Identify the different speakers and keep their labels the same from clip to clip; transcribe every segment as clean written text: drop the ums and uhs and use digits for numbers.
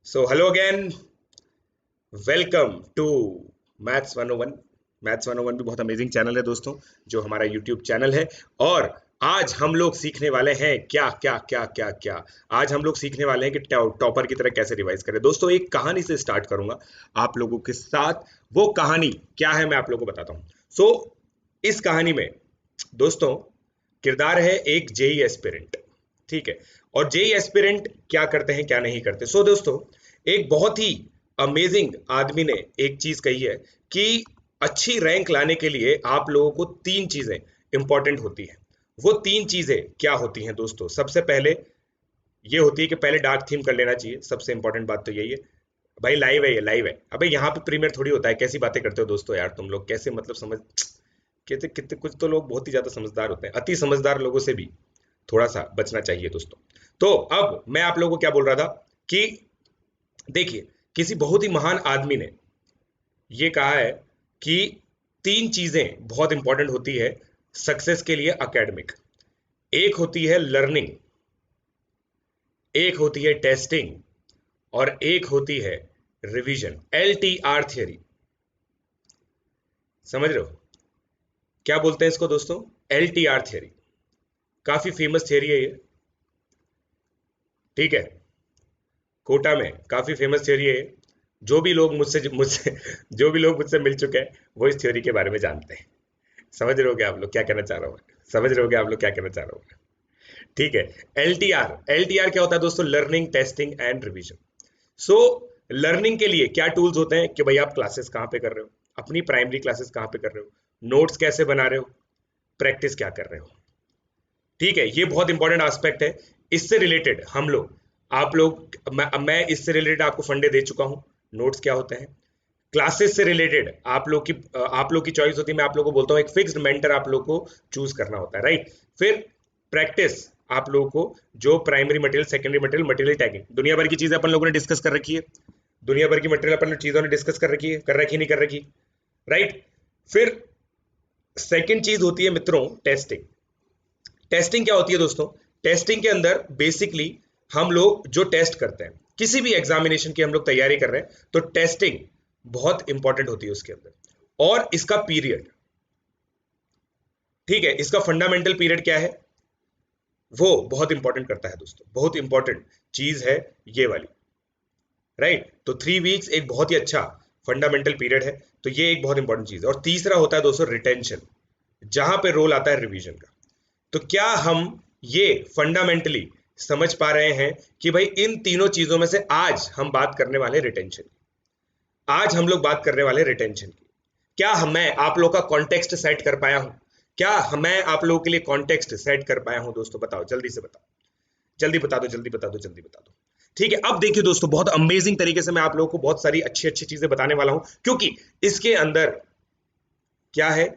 Speaker 1: Hello again, welcome to maths 101। Maths 101 भी बहुत amazing channel है दोस्तों, जो हमारा यूट्यूब चैनल है। और आज हम लोग सीखने वाले हैं क्या क्या क्या क्या क्या। आज हम लोग सीखने वाले हैं कि टॉपर की तरह कैसे रिवाइज करें। दोस्तों, एक कहानी से स्टार्ट करूंगा आप लोगों के साथ। वो कहानी क्या है मैं आप लोगों को बताता हूँ। इस कहानी में दोस्तों किरदार है एक जेई एस्पिरेंट। ठीक है। और जेई एस्पिरेंट क्या करते हैं क्या नहीं करते। दोस्तों, एक बहुत ही अमेजिंग आदमी ने एक चीज कही है कि अच्छी रैंक लाने के लिए आप लोगों को तीन चीजें इंपॉर्टेंट होती हैं। वो तीन चीजें क्या होती हैं दोस्तों? सबसे पहले ये होती है कि पहले डार्क थीम कर लेना चाहिए। सबसे इंपॉर्टेंट बात तो यही है। भाई लाइव है, ये लाइव है। अबे यहाँ पे प्रीमियर थोड़ी होता है। कैसी बातें करते हो दोस्तों यार, तुम लोग कैसे मतलब समझ कहते कितने कुछ तो लोग बहुत ही ज्यादा समझदार होते हैं। अति समझदार लोगों से भी थोड़ा सा बचना चाहिए दोस्तों। तो अब मैं आप लोगों को क्या बोल रहा था कि देखिए, किसी बहुत ही महान आदमी ने ये कहा है कि तीन चीजें बहुत इंपॉर्टेंट होती है सक्सेस के लिए एकेडमिक। एक होती है लर्निंग, एक होती है टेस्टिंग, और एक होती है रिवीजन। LTR थियरी, समझ रहे हो क्या बोलते हैं इसको दोस्तों? LTR थियरी काफी फेमस थियरी है ये। ठीक है, कोटा में काफी फेमस थ्योरी है। जो भी लोग मुझसे मुझसे जो भी लोग मुझसे मिल चुके हैं वो इस थ्योरी के बारे में जानते हैं। समझ रहे होगे आप लोग क्या कहना चाह रहा हूँ? समझ रहे होगे आप लोग क्या कहना चाह रहा हूँ? ठीक है। एल टी आर क्या होता है दोस्तों? Learning, testing and revision. So learning के लिए क्या टूल्स होते हैं कि भाई आप क्लासेस कहाँ पे कर रहे हो, अपनी प्राइमरी क्लासेस कहाँ पे कर रहे हो, नोट्स कैसे बना रहे हो, प्रैक्टिस क्या कर रहे हो। ठीक है, ये बहुत इंपॉर्टेंट एस्पेक्ट है। इससे रिलेटेड हम लोग आप लोग मैं इससे रिलेटेड आपको फंडे दे चुका हूं। नोट्स क्या होते हैं, क्लासेस से रिलेटेड आप लोग की चॉइस होती है। मैं आप लोग को बोलता हूं एक फिक्स्ड मेंटर आप लोग को चूज करना होता है, राइट। फिर प्रैक्टिस आप लोगों को, जो primary material, secondary material, material tagging, दुनिया भर की चीजें अपन लोगों ने डिस्कस कर रखी है। दुनिया भर की मटेरियल अपन चीजों ने डिस्कस कर रखी है, कर रखी नहीं कर रखी, राइट। फिर सेकेंड चीज होती है मित्रों टेस्टिंग। टेस्टिंग क्या होती है दोस्तों? टेस्टिंग के अंदर बेसिकली हम लोग जो टेस्ट करते हैं, किसी भी एग्जामिनेशन की हम लोग तैयारी कर रहे हैं तो टेस्टिंग बहुत इंपॉर्टेंट होती है उसके अंदर। और इसका पीरियड, ठीक है, इसका फंडामेंटल पीरियड क्या है वो बहुत इंपॉर्टेंट करता है दोस्तों। बहुत इंपॉर्टेंट चीज है ये वाली, राइट। तो 3 वीक्स एक बहुत ही अच्छा फंडामेंटल पीरियड है। तो ये एक बहुत इंपॉर्टेंट चीज है। और तीसरा होता है दोस्तों रिटेंशन, जहां पे रोल आता है रिवीजन का। तो क्या हम ये फंडामेंटली समझ पा रहे हैं कि भाई इन तीनों चीजों में से आज हम बात करने वाले रिटेंशन की। आज हम लोग बात करने वाले रिटेंशन की। क्या मैं आप लोग का कॉन्टेक्स्ट सेट कर पाया हूं? क्या मैं आप लोगों के लिए कॉन्टेक्स्ट सेट कर पाया हूं दोस्तों? बताओ, जल्दी से बताओ, जल्दी बता दो, जल्दी बता दो, जल्दी बता दो। ठीक है, अब देखिए दोस्तों, बहुत अमेजिंग तरीके से मैं आप लोगों को बहुत सारी अच्छी अच्छी चीजें बताने वाला हूं, क्योंकि इसके अंदर क्या है,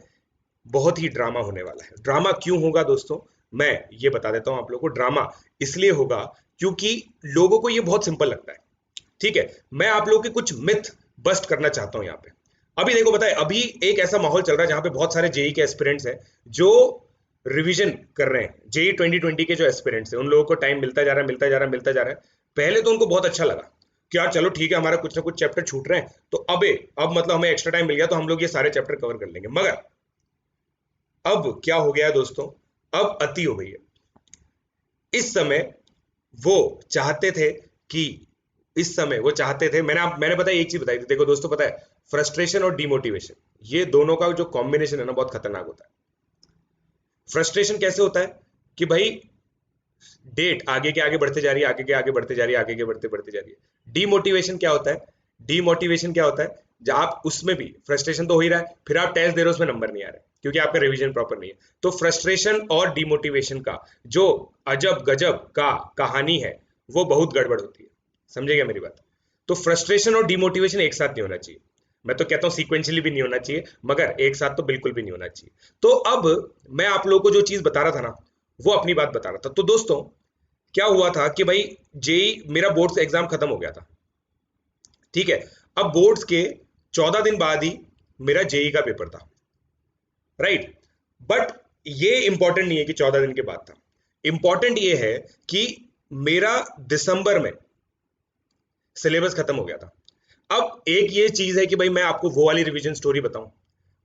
Speaker 1: बहुत ही ड्रामा होने वाला है। ड्रामा क्यों होगा दोस्तों, मैं ये बता देता हूं आप लोगों को। ड्रामा इसलिए होगा क्योंकि लोगों को ये बहुत सिंपल लगता है। ठीक है, मैं आप लोगों के कुछ मिथ बस्ट करना चाहता हूं यहाँ पे। अभी देखो, बताए अभी एक ऐसा माहौल चल रहा है जहां पे बहुत सारे जेई के एस्पिरेंट्स हैं जो रिवीजन कर रहे हैं। जेई 2020 के जो एस्पिरेंट्स हैं उन लोगों को टाइम मिलता जा रहा है, मिलता जा रहा है, मिलता जा रहा है। पहले तो उनको बहुत अच्छा लगा कि यार चलो ठीक है, हमारा कुछ ना कुछ चैप्टर छूट रहे हैं, तो अब मतलब हमें एक्स्ट्रा टाइम मिल गया तो हम लोग ये सारे चैप्टर कवर कर लेंगे। मगर अब क्या हो गया है दोस्तों? अब अति हो गई है। इस समय वो चाहते थे कि इस समय वो चाहते थे, मैंने पता है एक चीज बताई थी। देखो दोस्तों, पता है फ्रस्ट्रेशन और डिमोटिवेशन, ये दोनों का जो कॉम्बिनेशन है ना, बहुत खतरनाक होता है। फ्रस्ट्रेशन कैसे होता है कि भाई डेट आगे के आगे बढ़ते जा रही है, आगे के आगे बढ़ते जा रही है, आगे के बढ़ते बढ़ते जा रही है। डिमोटिवेशन क्या होता है? डिमोटिवेशन क्या होता है? जब आप उसमें भी फ्रस्ट्रेशन तो हो ही रहा है, फिर आप टेस्ट दे रहे हो, उसमें नंबर नहीं आ रहा है क्योंकि आपका रिवीजन प्रॉपर नहीं है। तो फ्रस्ट्रेशन और डिमोटिवेशन का जो अजब गजब का कहानी है वो बहुत गड़बड़ होती है। समझेगा मेरी बात? तो फ्रस्ट्रेशन और डिमोटिवेशन एक साथ नहीं होना चाहिए। मैं तो कहता हूं सीक्वेंशियली भी नहीं होना चाहिए, मगर एक साथ तो बिल्कुल भी नहीं होना चाहिए। तो अब मैं आप लोगों को जो चीज बता रहा था ना, वो अपनी बात बता रहा था। तो दोस्तों, क्या हुआ था कि भाई जेई मेरा बोर्ड्स एग्जाम खत्म हो गया था। ठीक है, अब बोर्ड्स के 14 दिन बाद ही मेरा जेई का पेपर था, राइट। बट ये इंपॉर्टेंट नहीं है कि 14 दिन के बाद था। इंपॉर्टेंट ये है कि मेरा दिसंबर में सिलेबस खत्म हो गया था। अब एक ये चीज है कि भाई मैं आपको वो वाली रिवीजन स्टोरी बताऊं,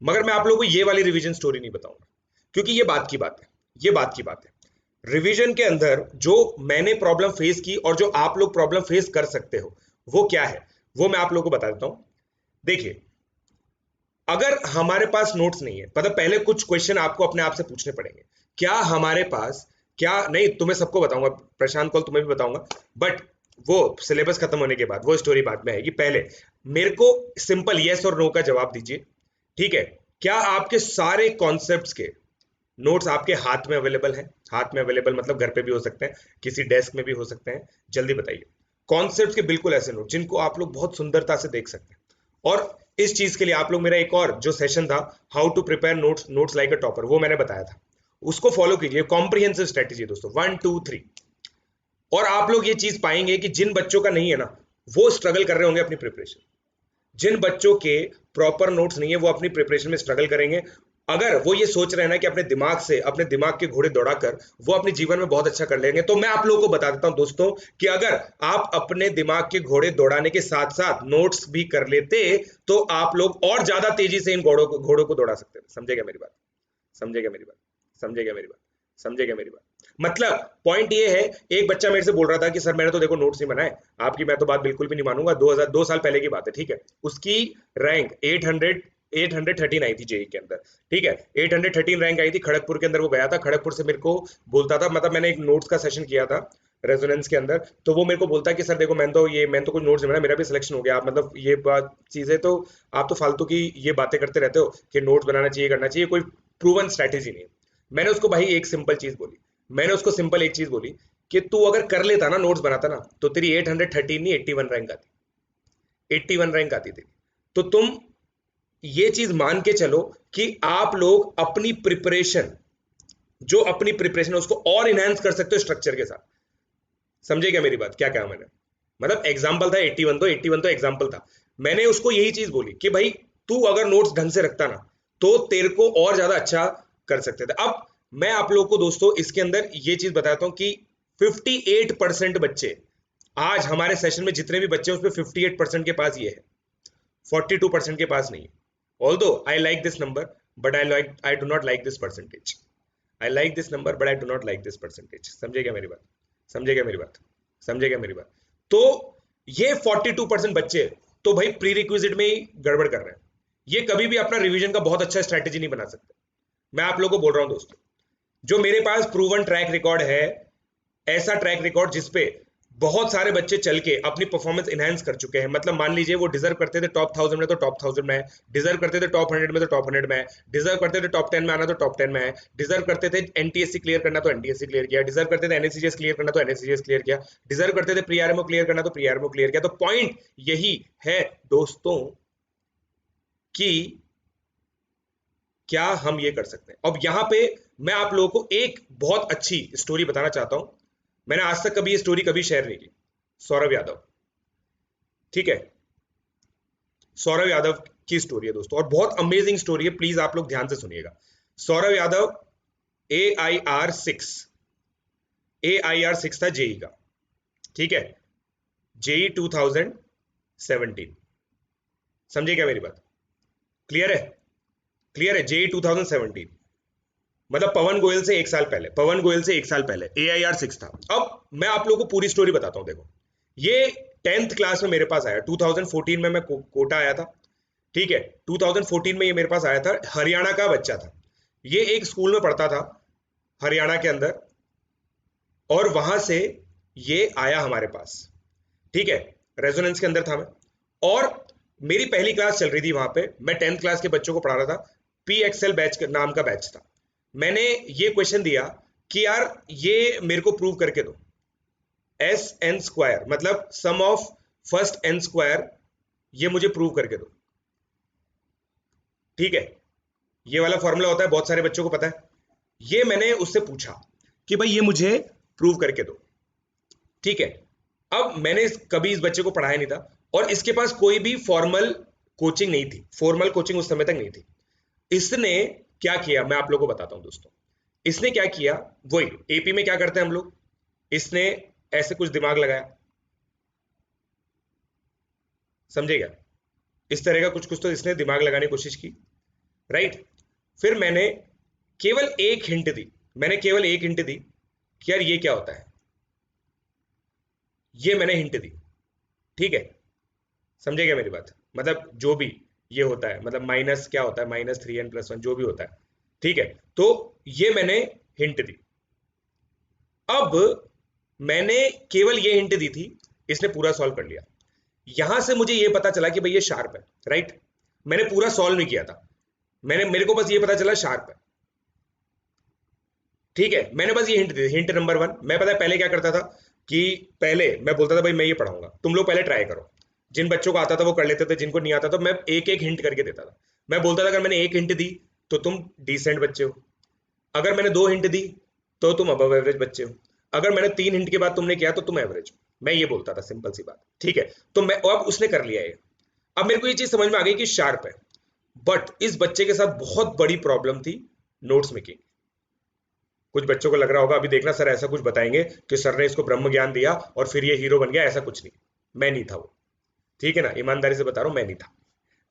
Speaker 1: मगर मैं आप लोगों को ये वाली रिवीजन स्टोरी नहीं बताऊंगा, क्योंकि ये बात की बात है, ये बात की बात है। रिवीजन के अंदर जो मैंने प्रॉब्लम फेस की और जो आप लोग प्रॉब्लम फेस कर सकते हो वो क्या है, वो मैं आप लोगों को बता देता हूं। देखिए, अगर हमारे पास नोट्स नहीं है, मतलब पहले कुछ क्वेश्चन आपको अपने आप से पूछने पड़ेंगे। क्या हमारे पास, क्या नहीं, तुम्हें सबको बताऊंगा, प्रशांत कल तुम्हें भी बताऊंगा, बट वो सिलेबस खत्म होने के बाद वो स्टोरी बाद में आएगी। पहले मेरे को सिंपल यस और नो का जवाब दीजिए, ठीक है? क्या आपके सारे कॉन्सेप्ट्स के नोट्स आपके हाथ में अवेलेबल है? हाथ में अवेलेबल मतलब घर पे भी हो सकते हैं, किसी डेस्क में भी हो सकते हैं। जल्दी बताइए कॉन्सेप्ट्स के बिल्कुल ऐसे नोट जिनको आप लोग बहुत सुंदरता से देख सकते हैं। और इस चीज के लिए आप लोग, मेरा एक और जो सेशन था, how to prepare notes like a topper, वो मैंने बताया था, उसको फॉलो कीजिए। कॉम्प्रिहेंसिव स्ट्रेटेजी दोस्तों, 1 2 3। और आप लोग ये चीज पाएंगे कि जिन बच्चों का नहीं है ना, वो स्ट्रगल कर रहे होंगे अपनी प्रिपरेशन। जिन बच्चों के प्रॉपर नोट्स नहीं है वो अपनी प्रिपरेशन में स्ट्रगल करेंगे। अगर वो ये सोच रहे हैं ना कि अपने दिमाग से, अपने दिमाग के घोड़े दौड़ाकर वो अपने जीवन में बहुत अच्छा कर लेंगे, तो मैं आप लोगों को बता देता हूं दोस्तों कि अगर आप अपने दिमाग के घोड़े दौड़ाने के साथ साथ नोट्स भी कर लेते तो आप लोग और ज्यादा तेजी से इन घोड़ों को दौड़ा सकते थे। समझेगा मेरी बात? समझेगा मेरी बात? समझेगा मेरी बात? समझेगा मेरी बात? मतलब पॉइंट ये है, एक बच्चा मेरे से बोल रहा था कि सर मैंने तो देखो नोट्स नहीं बनाए आपकी, मैं तो बात बिल्कुल भी नहीं मानूंगा, 2 साल पहले की बात है, ठीक है? उसकी रैंक 813 आई थी जेई के अंदर, ठीक है? 813 रैंक आई थी, खड़गपुर के अंदर वो गया था। खड़गपुर से मेरे को बोलता था, मतलब मैंने एक नोट्स का सेशन किया था रेजोनेंस के अंदर, तो वो मेरे को बोलता है कि सर देखो मैंने तो कुछ नोट्स नहीं बनाया, मेरा भी सिलेक्शन हो गया। आप मतलब ये बात चीजें तो, आप तो फालतू की ये बातें करते रहते हो कि नोट्स बनाना चाहिए, करना चाहिए, कोई प्रूवन स्ट्रैटेजी नहीं है। मैंने उसको भाई एक सिंपल चीज बोली, मैंने उसको सिंपल एक चीज बोली कि तू अगर कर लेता ना, नोट्स बनाता ना, तो तेरी 813 नहीं 81 रैंक आती, 81 रैंक आती थी। तो तुम ये चीज मान के चलो कि आप लोग अपनी प्रिपरेशन, जो अपनी प्रिपरेशन है उसको और इनहेंस कर सकते हो स्ट्रक्चर के साथ। समझे क्या मेरी बात? क्या कहा मैंने? मतलब एग्जाम्पल था 81, तो 81 तो एग्जाम्पल था। मैंने उसको यही चीज बोली कि भाई तू अगर नोट्स ढंग से रखता ना, तो तेरे को और ज्यादा अच्छा कर सकते थे। अब मैं आप लोगों को दोस्तों इसके अंदर ये चीज बताता हूं कि 58% बच्चे, आज हमारे सेशन में जितने भी बच्चे हैं उसमें 58% के पास ये है, 42% के पास नहीं है। Although I like this number, but I do not like this percentage. I like this number but I do not like this percentage. समझेगा मेरी बात? समझेगा मेरी बात? समझेगा मेरी बात? तो ये 42% बच्चे तो भाई प्री रिक्विजिट में ही गड़बड़ कर रहे हैं। ये कभी भी अपना रिवीजन का बहुत अच्छा स्ट्रैटेजी नहीं बना सकते। मैं आप लोगों को बोल रहा हूं दोस्तों, जो मेरे पास प्रूवन ट्रैक रिकॉर्ड है, ऐसा ट्रैक रिकॉर्ड जिसपे बहुत सारे बच्चे चल के अपनी परफॉर्मेंस इनहेंस कर चुके हैं। मतलब मान लीजिए वो डिजर्व करते थे टॉप 1000 में तो टॉप 1000 में है, डिजर्व करते थे टॉप 100 में तो टॉप 100 में है, डिजर्व करते थे टॉप 10 में आना तो टॉप 10 में है, डिजर्व करते थे एनटीएससी क्लियर करना तो एनटीएससी क्लियर किया, डिजर्व करते थे एनएससीजीएस क्लियर करना तो एनएससीजीएस क्लियर किया, डिजर्व करते थे प्री आरएमओ क्लियर करना तो प्री आरएमओ क्लियर किया। तो पॉइंट यही है दोस्तों कि क्या हम ये कर सकते हैं। अब यहां पे मैं आप लोगों को एक बहुत अच्छी स्टोरी बताना चाहता हूं। मैंने आज तक कभी ये स्टोरी कभी शेयर नहीं की। सौरभ यादव, ठीक है? सौरभ यादव की स्टोरी है दोस्तों, और बहुत अमेजिंग स्टोरी है, प्लीज आप लोग ध्यान से सुनिएगा। सौरभ यादव AIR 6, AIR 6 था जेई का, ठीक है? जेई 2017। समझे क्या मेरी बात? क्लियर है? क्लियर है? जेई 2017, मतलब पवन गोयल से एक साल पहले, पवन गोयल से एक साल पहले AIR 6 था। अब मैं आप लोगों को पूरी स्टोरी बताता हूं। देखो, ये 10th क्लास में मेरे पास आया, 2014 में मैं कोटा आया था, ठीक है? 2014 में ये मेरे पास आया था, हरियाणा का बच्चा था। ये एक स्कूल में पढ़ता था हरियाणा के अंदर, और वहां से ये आया हमारे पास, ठीक है? रेजोनेंस के अंदर था मैं, और मेरी पहली क्लास चल रही थी वहां पे। मैं 10th क्लास के बच्चों को पढ़ा रहा था, PXL बैच नाम का बैच था। मैंने ये क्वेश्चन दिया कि यार ये मेरे को प्रूव करके दो, SN² मतलब सम ऑफ फर्स्ट n², ये मुझे प्रूव करके दो, ठीक है? ये वाला फॉर्मूला होता है, बहुत सारे बच्चों को पता है। ये मैंने उससे पूछा कि भाई ये मुझे प्रूव करके दो, ठीक है? अब मैंने कभी इस बच्चे को पढ़ाया नहीं था, और इसके पास कोई भी फॉर्मल कोचिंग नहीं थी, फॉर्मल कोचिंग उस समय तक नहीं थी। इसने क्या किया मैं आप लोगों को बताता हूं दोस्तों। इसने क्या किया, वही एपी में क्या करते हैं हम लोग, इसने ऐसे कुछ दिमाग लगाया, समझेगा? इस तरह का कुछ कुछ तो इसने दिमाग लगाने की कोशिश की, राइट। फिर मैंने केवल एक हिंट दी, मैंने केवल एक हिंट दी कि यार ये क्या होता है, ये मैंने हिंट दी, ठीक है, समझेगा मेरी बात? मतलब जो भी ये होता है, मतलब माइनस क्या होता है, -3n+1 जो भी होता है, ठीक है, तो ये मैंने हिंट दी। अब मैंने केवल ये हिंट दी थी, इसने पूरा सॉल्व कर लिया। यहां से मुझे ये पता चला कि भाई ये शार्प है, राइट। मैंने पूरा सॉल्व नहीं किया था, मेरे को बस ये पता चला शार्प है, ठीक है। मैंने बस ये हिंट दी, हिंट नंबर 1। मैं पता है पहले क्या करता था कि पहले मैं बोलता था भाई मैं ये पढ़ाऊंगा, तुम लोग पहले ट्राई करो। जिन बच्चों को आता था वो कर लेते थे, जिनको नहीं आता था मैं एक एक हिंट करके देता था। मैं बोलता था अगर मैंने एक हिंट दी तो तुम डिसेंट बच्चे हो, अगर मैंने 2 हिंट दी तो तुम अबव एवरेज बच्चे हो, अगर मैंने 3 हिंट के बाद तुमने किया तो तुम एवरेज हो। मैं ये बोलता था, सिंपल सी बात, ठीक है। तो मैं, अब उसने कर लिया है। अब मेरे को ये चीज समझ में आ गई कि शार्प है, बट इस बच्चे के साथ बहुत बड़ी प्रॉब्लम थी नोट्स मेकिंग। कुछ बच्चों को लग रहा होगा अभी देखना सर ऐसा कुछ बताएंगे कि सर ने इसको ब्रह्म ज्ञान दिया और फिर ये हीरो बन गया, ऐसा कुछ नहीं। मैं नहीं था वो, ठीक है ना, ईमानदारी से बता रहा हूं, मैं नहीं था,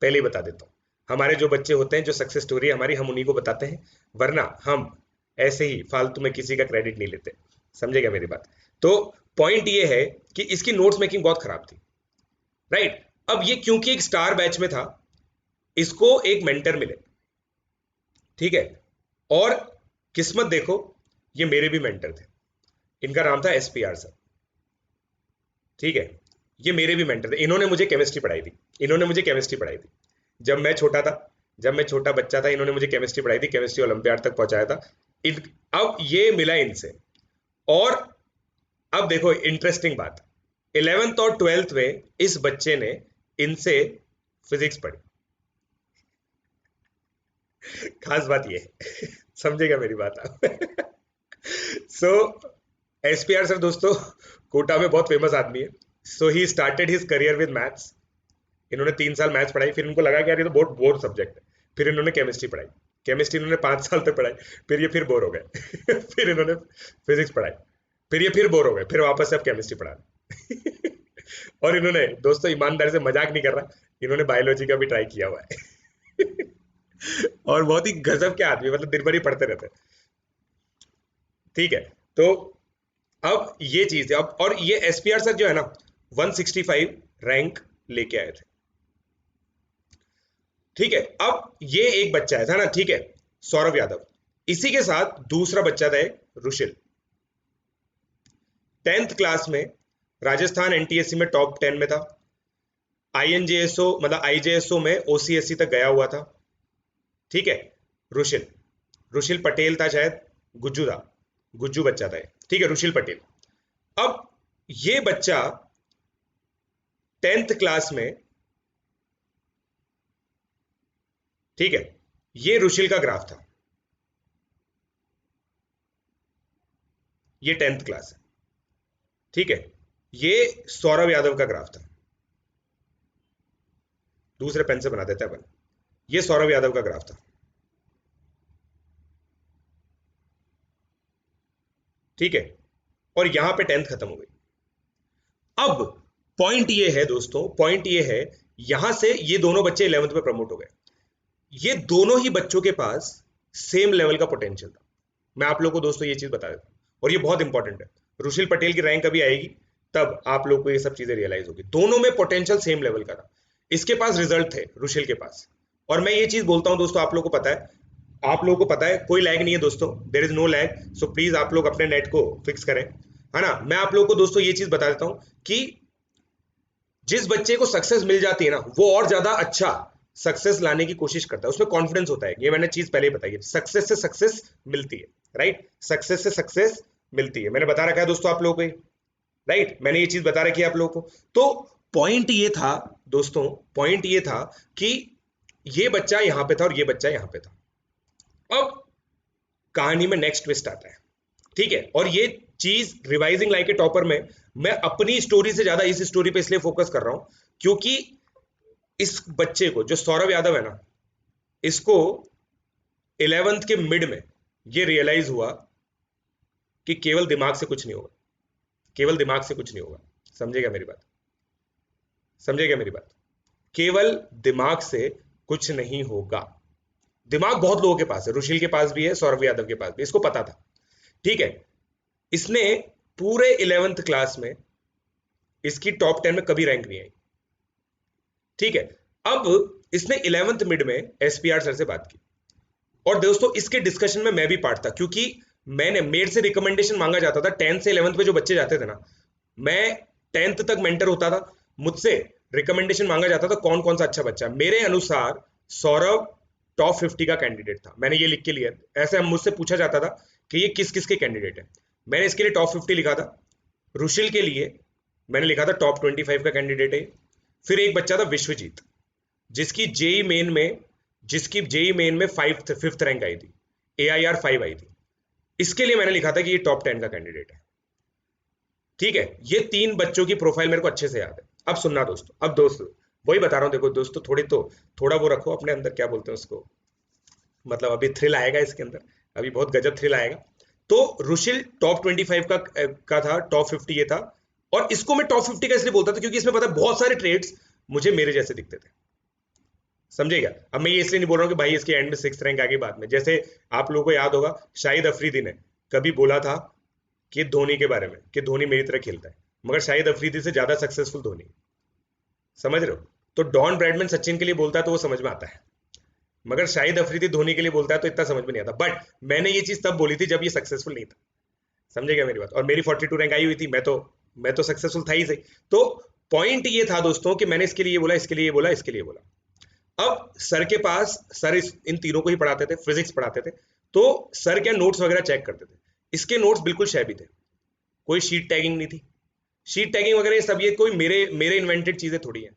Speaker 1: पहले ही बता देता हूं। हमारे जो बच्चे होते हैं, जो सक्सेस स्टोरी हमारी, हम उन्हीं को बताते हैं, वरना हम ऐसे ही फालतू में किसी का क्रेडिट नहीं लेते, समझेगा मेरी बात? तो पॉइंट ये है कि इसकी नोट्स मेकिंग बहुत खराब थी, राइट। अब ये क्योंकि एक स्टार बैच में था, इसको एक मेंटर मिले, ठीक है, और किस्मत देखो, ये मेरे भी मेंटर थे, इनका नाम था SPR सर, ठीक है। ये मेरे भी मेंटर थे, इन्होंने मुझे केमिस्ट्री पढ़ाई थी, इन्होंने मुझे केमिस्ट्री पढ़ाई थी जब मैं छोटा था, जब मैं छोटा बच्चा था, इन्होंने मुझे केमिस्ट्री पढ़ाई थी, केमिस्ट्री ओलंपियाड तक पहुंचाया था। अब ये मिला इनसे, और अब देखो इंटरेस्टिंग बात, 11th और 12th में इस बच्चे ने इनसे फिजिक्स पढ़ी। खास बात ये है समझेगा मेरी बात आप? सो SPR सर दोस्तों कोटा में बहुत फेमस आदमी है। So he started his career with maths. इन्होंने 3 साल मैथ्स पढ़ाई, फिर इनको लगा कि यार ये तो बहुत बोर सब्जेक्ट है, फिर इन्होंने केमिस्ट्री पढ़ाई। केमिस्ट्री इन्होंने 5 साल तक पढ़ाई, फिर ये फिर बोर हो गए फिर इन्होंने फिजिक्स पढ़ाई, फिर ये फिर बोर हो गए, फिर वापस से अब केमिस्ट्री पढ़ा और इन्होंने, दोस्तों ईमानदारी से मजाक नहीं कर रहा, इन्होंने बायोलॉजी का भी ट्राई किया हुआ है और बहुत ही गजब के आदमी, मतलब दिन भर ही पढ़ते रहते हैं, ठीक है। तो अब ये चीज है, अब और ये SPR सर जो है ना 165 रैंक लेके आए थे, ठीक है। अब ये एक बच्चा है था ना, ठीक है, सौरभ यादव, इसी के साथ दूसरा बच्चा था एक रुशिल, 10th क्लास में राजस्थान NTSC में टॉप 10 में था, INJSO मतलब IJSO में OCSC तक गया हुआ था, ठीक है। रुशिल, रुशिल पटेल था शायद, गुज्जू था, गुज्जू बच्चा था, ठीक है, रुशिल पटेल। अब ये बच्चा 10th क्लास में, ठीक है, ये रुशिल का ग्राफ था, ये 10th क्लास है, ठीक है। ये सौरभ यादव का ग्राफ था, दूसरे पेन से बना देते हैं अपन, ये सौरभ यादव का ग्राफ था, ठीक है, और यहां पे 10th खत्म हो गई। अब पॉइंट ये है दोस्तों, पॉइंट ये है, यहां से ये दोनों बच्चे 11th में प्रमोट हो गए, ये दोनों ही बच्चों के पास सेम लेवल का पोटेंशियल था। मैं आप लोगों को दोस्तों ये चीज बता देता हूं, और ये बहुत इंपॉर्टेंट है, रुशिल पटेल की रैंक अभी आएगी तब आप लोग को ये सब चीजें रियलाइज होगी, दोनों में पोटेंशियल सेम लेवल का था। इसके पास रिजल्ट थे रुशिल के पास, और मैं ये चीज बोलता हूं दोस्तों, आप लोगों को पता है, आप लोगों को पता है, कोई लैग नहीं है दोस्तों, there is no lag, so please आप लोग अपने नेट को फिक्स करें, है ना। मैं आप लोगों को दोस्तों ये चीज बता देता हूं कि जिस बच्चे को सक्सेस मिल जाती है ना, वो और ज्यादा अच्छा सक्सेस लाने की कोशिश करता है, उसमें कॉन्फिडेंस होता है, ये मैंने चीज पहले ही बताई है, सक्सेस से सक्सेस मिलती है, राइट, सक्सेस से सक्सेस मिलती है, मैंने बता रखा है दोस्तों आप लोगों को, राइट, मैंने ये चीज बता रखी है आप लोगों को। तो पॉइंट ये था दोस्तों, पॉइंट ये था कि ये बच्चा यहां पे था और ये बच्चा यहां पे था। अब कहानी में नेक्स्ट ट्विस्ट आता है, ठीक है, और ये चीज रिवाइजिंग लाइक ए टॉपर में मैं अपनी स्टोरी से ज्यादा इस स्टोरी पे इसलिए फोकस कर रहा हूं क्योंकि इस बच्चे को, जो सौरभ यादव है ना, इसको 11th के मिड में ये रियलाइज हुआ कि केवल दिमाग से कुछ नहीं होगा, केवल दिमाग से कुछ नहीं होगा, समझेगा मेरी बात, समझेगा मेरी बात? केवल दिमाग से कुछ नहीं होगा। दिमाग बहुत लोगों के पास है, रुशील के पास भी है, सौरभ यादव के पास भी, इसको पता था। ठीक है, इसने पूरे 11th क्लास में इसकी टॉप 10 में कभी रैंक नहीं आई। ठीक है, अब इसने 11th मिड में एसपीआर सर से बात की, और दोस्तों इसके डिस्कशन में मैं भी पार्ट था, क्योंकि मैंने मेरे से रिकमेंडेशन मांगा जाता था 10th से 11th में जो बच्चे जाते थे ना, मैं 10th तक मेंटर होता था, मुझसे रिकमेंडेशन मांगा जाता था कौन कौन सा अच्छा बच्चा। मेरे अनुसार सौरभ टॉप 50 का कैंडिडेट था, मैंने ये लिख के लिया। ऐसे हम मुझसे पूछा जाता था कि ये किस किस के कैंडिडेट है, मैंने इसके लिए टॉप 50 लिखा था। रुशिल के लिए मैंने लिखा था टॉप 25 का कैंडिडेट है। फिर एक बच्चा था विश्वजीत, जिसकी जेई मेन में 5th रैंक आई थी, AIR 5 आई थी, इसके लिए मैंने लिखा था कि ये टॉप 10 का कैंडिडेट है। ठीक है, ये 3 बच्चों की प्रोफाइल मेरे को अच्छे से याद है। अब सुनना दोस्तों, अब दोस्तों वही बता रहा हूं, देखो दोस्तों थोड़ा वो रखो अपने अंदर, क्या बोलते हैं उसको, मतलब अभी थ्रिल आएगा इसके अंदर, अभी बहुत गजब थ्रिल आएगा। तो रुशिल टॉप 25 का था, टॉप 50 ये था। और इसको मैं टॉप 50 का इसलिए बोलता था क्योंकि इसमें पता है बहुत सारे ट्रेड्स मुझे मेरे जैसे दिखते थे, समझेगा। अब मैं ये इसलिए नहीं बोल रहा हूँ कि भाई इसके एंड में 6th रैंक आ गई बाद में। जैसे आप लोगों को याद होगा, शाहिद अफरीदी ने कभी बोला था कि धोनी के बारे में कि धोनी मेरी तरह खेलता है, मगर शाहिद अफरीदी से ज्यादा सक्सेसफुल धोनी, समझ रहे हो। तो डॉन ब्रैडमैन सचिन के लिए बोलता है तो वो समझ में आता है, मगर शाहिद अफरीदी धोनी के लिए बोलता है तो इतना समझ में नहीं आता। बट मैंने ये चीज तब बोली थी जब ये सक्सेसफुल नहीं था, समझेगा मेरी बात। और मेरी 42 रैंक आई हुई थी, मैं तो सक्सेसफुल था ही सही। तो पॉइंट ये था दोस्तों कि मैंने इसके लिए बोला, इसके लिए बोला, इसके लिए बोला। अब सर के पास, सर इन तीनों को ही पढ़ाते थे, फिजिक्स पढ़ाते थे, तो सर क्या नोट्स वगैरह चेक करते थे। इसके नोट्स बिल्कुल शैबी थे, कोई शीट टैगिंग नहीं थी। शीट टैगिंग वगैरह ये सब ये कोई मेरे इन्वेंटेड चीजें थोड़ी हैं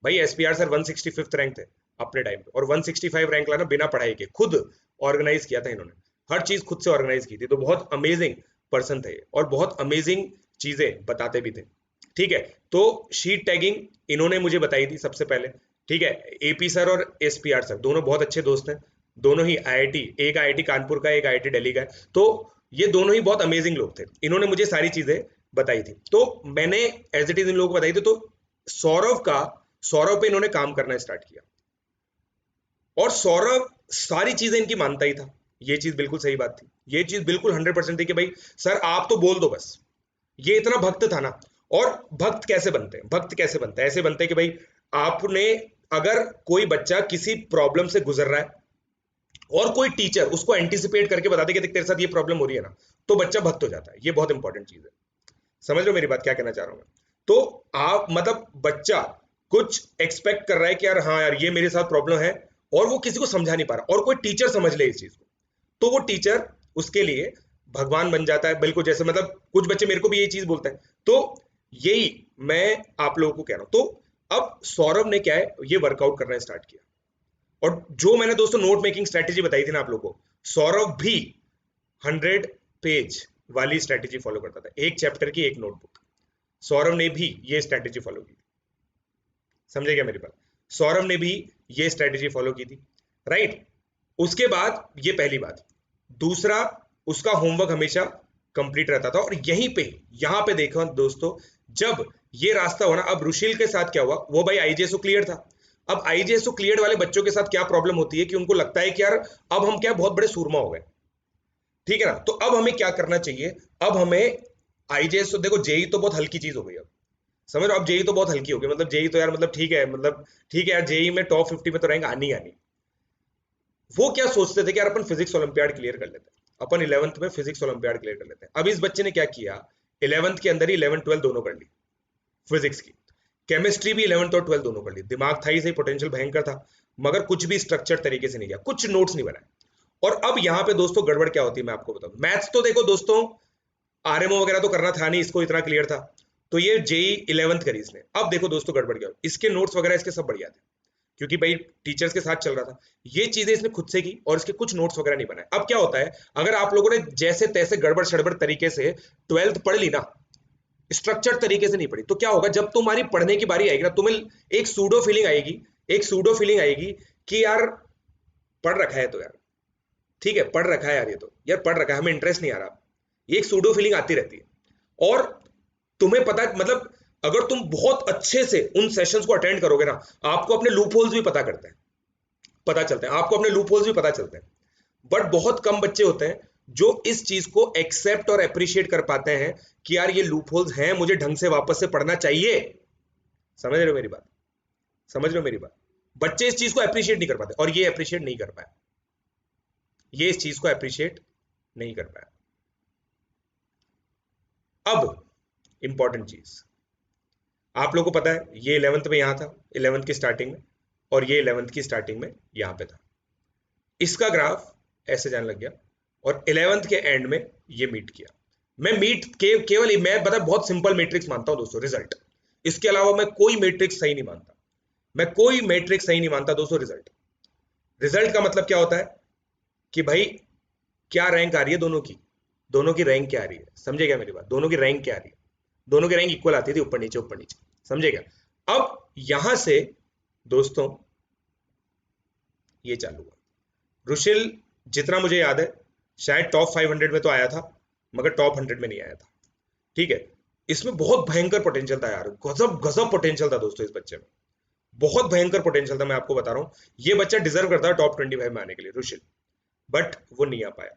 Speaker 1: भाई। एसपीआर सर 165th रैंक थे अपने टाइम पे, और 165 रैंक लाना बिना पढ़ाई के, खुद ऑर्गेनाइज किया था इन्होंने, हर चीज खुद से ऑर्गेनाइज की थी। तो बहुत अमेजिंग पर्सन थे और बहुत अमेजिंग चीजें बताते भी थे। ठीक है, तो शीट टैगिंग इन्होंने मुझे बताई थी सबसे पहले। ठीक है, एपी सर और एसपीआर सर दोनों बहुत अच्छे दोस्त हैं, दोनों ही आईआईटी, एक आईआईटी कानपुर का, एक आईआईटी दिल्ली का है। तो ये दोनों ही बहुत अमेजिंग लोग थे, इन्होंने मुझे सारी चीजें बताई थी, तो मैंने एज इट इज इन लोगों को बताई थी। तो सौरभ पे इन्होंने काम करना स्टार्ट किया, और सौरभ सारी चीजें इनकी मानता ही था। ये चीज बिल्कुल सही बात थी, ये चीज बिल्कुल 100% थी कि भाई सर आप तो बोल दो बस। ये इतना भक्त था ना। और भक्त कैसे बनते हैं, भक्त कैसे बनते हैं, ऐसे बनते हैं कि भाई आपने, अगर कोई बच्चा किसी प्रॉब्लम से गुजर रहा है और कोई टीचर उसको एंटिसिपेट करके बता दे कि देख तेरे साथ ये प्रॉब्लम हो रही है ना, तो बच्चा भक्त हो जाता है। ये बहुत इंपॉर्टेंट चीज है, समझ लो मेरी बात क्या कहना चाह रहा हूं मैं। तो आप मतलब बच्चा कुछ एक्सपेक्ट कर रहा है कि यार हाँ यार ये मेरे साथ प्रॉब्लम है, और वो किसी को समझा नहीं पा रहा, और कोई टीचर समझ ले इस चीज को, तो वो टीचर उसके लिए भगवान बन जाता है। बिल्कुल जैसे मतलब कुछ बच्चे मेरे को भी यही चीज बोलते हैं, तो यही मैं आप लोगों को कह रहा हूं। तो अब सौरभ ने क्या है, ये वर्कआउट करना स्टार्ट किया, और जो मैंने दोस्तों नोट मेकिंग स्ट्रेटेजी बताई थी ना आप लोगों को, सौरभ भी 100 पेज वाली स्ट्रेटेजी फॉलो करता था, एक चैप्टर की एक नोटबुक। सौरभ ने भी ये स्ट्रेटेजी फॉलो की, समझे क्या मेरी बात। सौरभ ने भी ये स्ट्रेटेजी फॉलो की थी, राइट। उसके बाद ये पहली बात, दूसरा उसका होमवर्क हमेशा कंप्लीट रहता था। और यहां पे देखो दोस्तों, जब ये रास्ता हुआ ना, अब रुशील के साथ क्या हुआ, वो भाई आईजेएसओ क्लियर था। अब आईजेएसओ क्लियर वाले बच्चों के साथ क्या प्रॉब्लम होती है कि उनको लगता है कि यार अब हम क्या बहुत बड़े सूरमा हो गए, ठीक है ना। तो अब हमें क्या करना चाहिए, अब हमें आईजेएसओ, देखो जेई तो बहुत हल्की चीज हो गई अब, समझ लो। अब जेई तो बहुत हल्की हो गई, मतलब जेई तो यार मतलब ठीक है, मतलब ठीक है यार, जेई में टॉप 50 में तो रैंक आनी आनी। वो क्या सोचते थे कि यार अपन फिजिक्स ओलंपियाड क्लियर कर लेते हैं, अपन 11th में फिजिक्स ओलंपियाड क्लियर कर लेते हैं। अब इस बच्चे ने क्या किया, 11th के अंदर ही 11-12 दोनों कर ली, फिजिक्स की, केमिस्ट्री भी 11th और 12 दोनों कर ली। दिमाग था ही सही, पोटेंशियल भयंकर था, मगर कुछ भी स्ट्रक्चर तरीके से नहीं किया, कुछ नोट्स नहीं बनाए। और अब यहां पे दोस्तों गड़बड़ क्या होती है मैं आपको बताऊं। मैथ्स तो देखो दोस्तों, आरएमओ वगैरह तो करना था नहीं, इसको इतना क्लियर था, तो ये जेई 11th करी इसने। अब देखो दोस्तों गड़बड़ क्या, इसके नोट्स वगैरह इसके सब बढ़िया थे, क्योंकि भाई टीचर्स के साथ चल रहा था। ये चीजें इसने खुद से की, और इसके कुछ नोट्स वगैरह नहीं बनाए। अब क्या होता है, अगर आप लोगों ने जैसे तैसे गड़बड़ शड़बड़ तरीके से 12th पढ़ ली ना, स्ट्रक्चर तरीके से नहीं पढ़ी, तो क्या होगा, जब तुम्हारी पढ़ने की बारी आएगी ना, तुम्हें एक सूडो फीलिंग आएगी, कि यार पढ़ रखा है तो यार ठीक है, पढ़ रखा है यार, ये तो यार पढ़ रखा है, हमें इंटरेस्ट नहीं आ रहा। ये एक सूडो फीलिंग आती रहती है। और तुम्हें पता मतलब अगर तुम बहुत अच्छे से उन सेशंस को अटेंड करोगे ना, आपको अपने लूप होल्स भी पता चलते हैं, आपको अपने लूप होल्स भी पता चलते हैं। बट बहुत कम बच्चे होते हैं जो इस चीज को एक्सेप्ट और अप्रिशिएट कर पाते हैं कि यार ये लूप होल्स हैं, मुझे ढंग से वापस से पढ़ना चाहिए। समझ रहे हो मेरी बात? समझ रहे हो मेरी बात? बच्चे इस चीज को अप्रिशिएट नहीं कर पाते, और ये अप्रिशिएट नहीं कर पाया, ये इस चीज को अप्रिशिएट नहीं कर पाया। अब इंपॉर्टेंट चीज, आप लोगों को पता है ये 11th में यहां था, 11th की स्टार्टिंग में, और ये 11th की स्टार्टिंग में यहां पे था। इसका ग्राफ ऐसे जाने लग गया और 11th के एंड में ये मीट किया। मैं केवल मैं बता बहुत सिंपल मैट्रिक्स मानता हूं दोस्तों, रिजल्ट। इसके अलावा मैं कोई मैट्रिक्स सही नहीं मानता, मैं कोई मैट्रिक्स सही नहीं मानता दोस्तों। रिजल्ट का मतलब क्या होता है कि भाई क्या रैंक आ रही है दोनों की रैंक क्या आ रही है। समझे क्या मेरी बात? दोनों की रैंक क्या आ रही है, दोनों की रैंक इक्वल आती थी, ऊपर नीचे ऊपर नीचे। समझे क्या? अब यहां से दोस्तों ये चालू हुआ। रुशिल जितना मुझे याद है शायद टॉप 500 में तो आया था, मगर टॉप 100 में नहीं आया था। ठीक है, इसमें बहुत भयंकर पोटेंशियल था यार, गजब गजब पोटेंशियल था दोस्तों इस बच्चे में, बहुत भयंकर पोटेंशियल था। मैं आपको बता रहा हूं ये बच्चा डिजर्व करता है टॉप 25 में आने के लिए, रुशिल, बट वो नहीं आ पाया।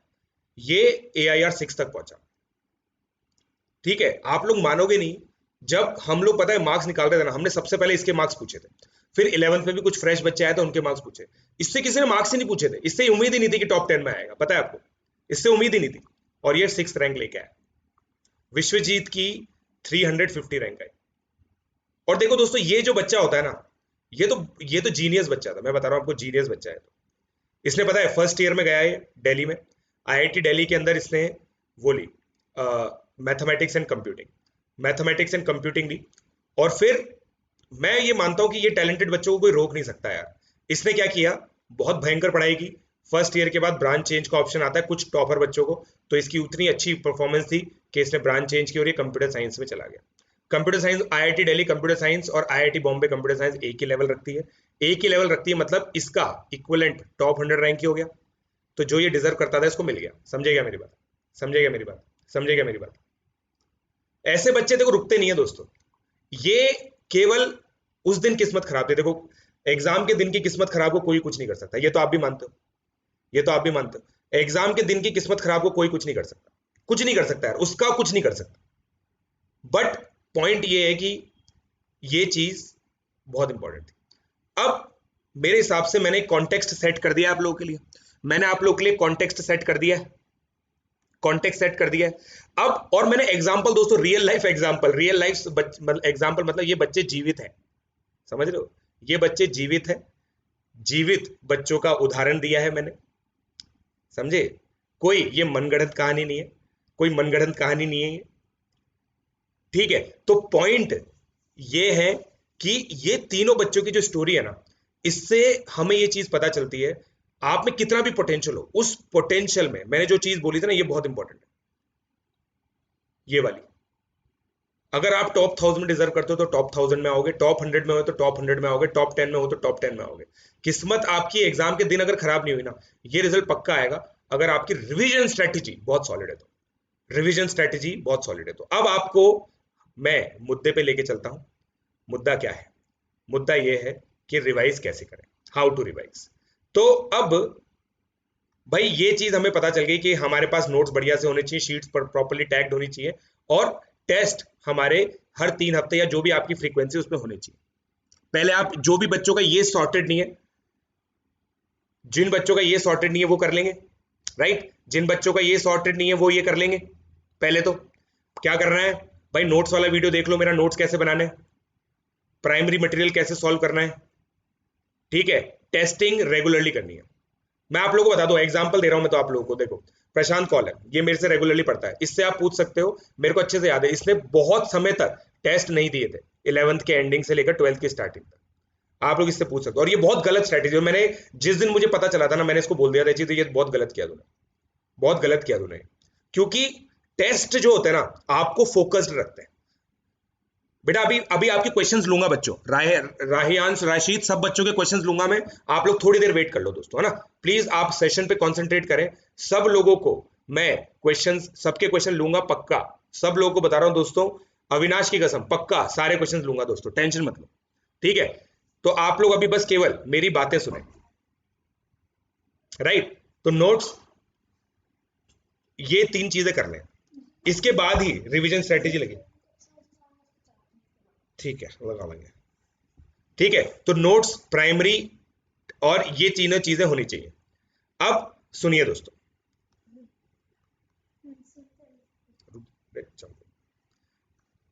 Speaker 1: ये AIR 6 तक पहुंचा। ठीक है, आप लोग मानोगे नहीं, जब हम लोग पता है मार्क्स निकाल रहे थे ना, हमने सबसे पहले इसके मार्क्स पूछे थे, फिर 11th में भी कुछ फ्रेश बच्चे आए थे उनके मार्क्स पूछे। इससे किसी ने मार्क्स ही नहीं पूछे थे, इससे उम्मीद ही नहीं थी कि टॉप 10 में आएगा, पता है आपको, इससे उम्मीद ही नहीं थी, और ये 6th रैंक लेके आया। विश्वजीत की 350 रैंक आई। और देखो दोस्तों ये जो बच्चा होता है ना, ये तो जीनियस बच्चा था, मैं बता रहा हूं आपको, जीनियस बच्चा है। तो इसने पता है फर्स्ट ईयर में गया है दिल्ली में, IIT दिल्ली के अंदर इसने वो ली मैथमेटिक्स एंड कंप्यूटिंग ली। और फिर मैं ये मानता हूं कि ये टैलेंटेड बच्चों को कोई रोक नहीं सकता यार। इसने क्या किया, बहुत भयंकर पढ़ाई की। फर्स्ट ईयर के बाद ब्रांच चेंज का ऑप्शन आता है कुछ टॉपर बच्चों को, तो इसकी उतनी अच्छी परफॉर्मेंस थी कि इसने ब्रांच चेंज की और ये कंप्यूटर साइंस में चला गया। Computer science, IIT Delhi computer science और IIT बॉम्बे कंप्यूटर साइंस एक ही लेवल रखती है, एक ही लेवल रखती है, मतलब इसका इक्विवेलेंट टॉप 100 रैंक ही हो गया। तो जो ये डिजर्व करता था इसको मिल गया। समझेगा मेरी बात? समझेगा मेरी बात? समझेगा मेरी बात? ऐसे बच्चे देखो रुकते नहीं है दोस्तों, ये केवल उस दिन किस्मत खराब थी। देखो एग्जाम के दिन की किस्मत खराब को कोई कुछ नहीं कर सकता, ये तो आप भी मानते हो, ये तो आप भी मानते हो। एग्जाम के दिन की किस्मत खराब को कोई कुछ नहीं कर सकता, कुछ नहीं कर सकता यार, उसका कुछ नहीं कर सकता। बट पॉइंट ये है कि ये चीज बहुत इंपॉर्टेंट थी। अब मेरे हिसाब से मैंने कॉन्टेक्स्ट सेट कर दिया आप लोगों के लिए, मैंने आप लोगों के लिए कॉन्टेक्स्ट सेट कर दिया है, कॉन्टेक्स्ट सेट कर दिया है। अब और मैंने एग्जांपल दोस्तों, रियल लाइफ एग्जांपल मतलब ये बच्चे जीवित हैं, समझ रहे हो, ये बच्चे जीवित हैं, जीवित बच्चों का उदाहरण दिया है मैंने। समझे? कोई ये मनगढ़ंत कहानी नहीं है, कोई मनगढ़ंत कहानी नहीं है ये। ठीक है, तो पॉइंट ये है कि ये तीनों बच्चों की जो स्टोरी है ना, इससे हमें ये चीज पता चलती है आप में कितना भी पोटेंशियल हो, उस पोटेंशियल में मैंने जो चीज बोली थी ना, ये बहुत इंपॉर्टेंट है, ये वाली। अगर आप टॉप 1000 में डिजर्व करते हो तो टॉप 1000 में आओगे, टॉप 100 में हो तो टॉप 100 में आओगे, टॉप 10 में हो तो टॉप 10 में आओगे। किस्मत आपकी एग्जाम के दिन अगर खराब नहीं हुई ना, ये रिजल्ट पक्का आएगा अगर आपकी रिवीजन स्ट्रेटेजी बहुत सॉलिड है तो, रिवीजन स्ट्रेटेजी बहुत सॉलिड है तो। अब आपको मैं मुद्दे पे लेके चलता हूं। मुद्दा क्या है? मुद्दा यह है कि रिवाइज कैसे करें, हाउ टू रिवाइज। तो अब भाई ये चीज हमें पता चल गई कि हमारे पास नोट्स बढ़िया से होने चाहिए, शीट्स पर प्रॉपर्ली टैग्ड होनी चाहिए, और टेस्ट हमारे हर 3 हफ्ते या जो भी आपकी फ्रीक्वेंसी उसमें होनी चाहिए। पहले आप जो भी बच्चों का ये सॉर्टेड नहीं है, जिन बच्चों का ये सॉर्टेड नहीं है वो कर लेंगे, राइट, जिन बच्चों का ये सॉर्टेड नहीं है वो ये कर लेंगे। पहले तो क्या करना है भाई, नोट्स वाला वीडियो देख लो, मेरा नोट्स कैसे बनाना है, प्राइमरी मटेरियल कैसे सॉल्व करना है। ठीक है, टेस्टिंग रेगुलरली करनी है। मैं आप लोगों को बता दूं, एग्जांपल दे रहा हूं मैं तो आप लोगों को, देखो प्रशांत कौल है, ये मेरे से रेगुलरली पढ़ता है, इससे आप पूछ सकते हो, मेरे को अच्छे से याद है, इसने बहुत समय तक टेस्ट नहीं दिए थे, 11th के एंडिंग से लेकर 12th की स्टार्टिंग तक। आप लोग इससे पूछ सकते हो, और ये बहुत गलत स्ट्रैटेजी है। मैंने जिस दिन मुझे पता चला था ना, मैंने इसको बोल दिया था चीज, ये बहुत गलत किया तूने, बहुत गलत किया तूने, क्योंकि टेस्ट जो होते हैं ना आपको फोकस्ड रखते हैं। बेटा अभी अभी आपके क्वेश्चंस लूंगा बच्चों, राहियांश, राशिद, सब बच्चों के क्वेश्चंस लूंगा मैं, आप लोग थोड़ी देर वेट कर लो दोस्तों, है ना, प्लीज आप सेशन पे कंसंट्रेट करें। सब लोगों को मैं क्वेश्चंस, सबके क्वेश्चन लूंगा पक्का, सब लोगों को बता रहा हूं दोस्तों, अविनाश की कसम पक्का सारे क्वेश्चंस लूंगा दोस्तों, टेंशन मत लो, ठीक है। तो आप लोग अभी बस केवल मेरी बातें सुने, राइट। तो नोट्स ये 3 चीजें करने हैं, इसके बाद ही रिवीजन स्ट्रेटेजी लगी, ठीक है लगा लेंगे, ठीक है। तो नोट्स प्राइमरी और ये तीनों चीजें होनी चाहिए। अब सुनिए दोस्तों,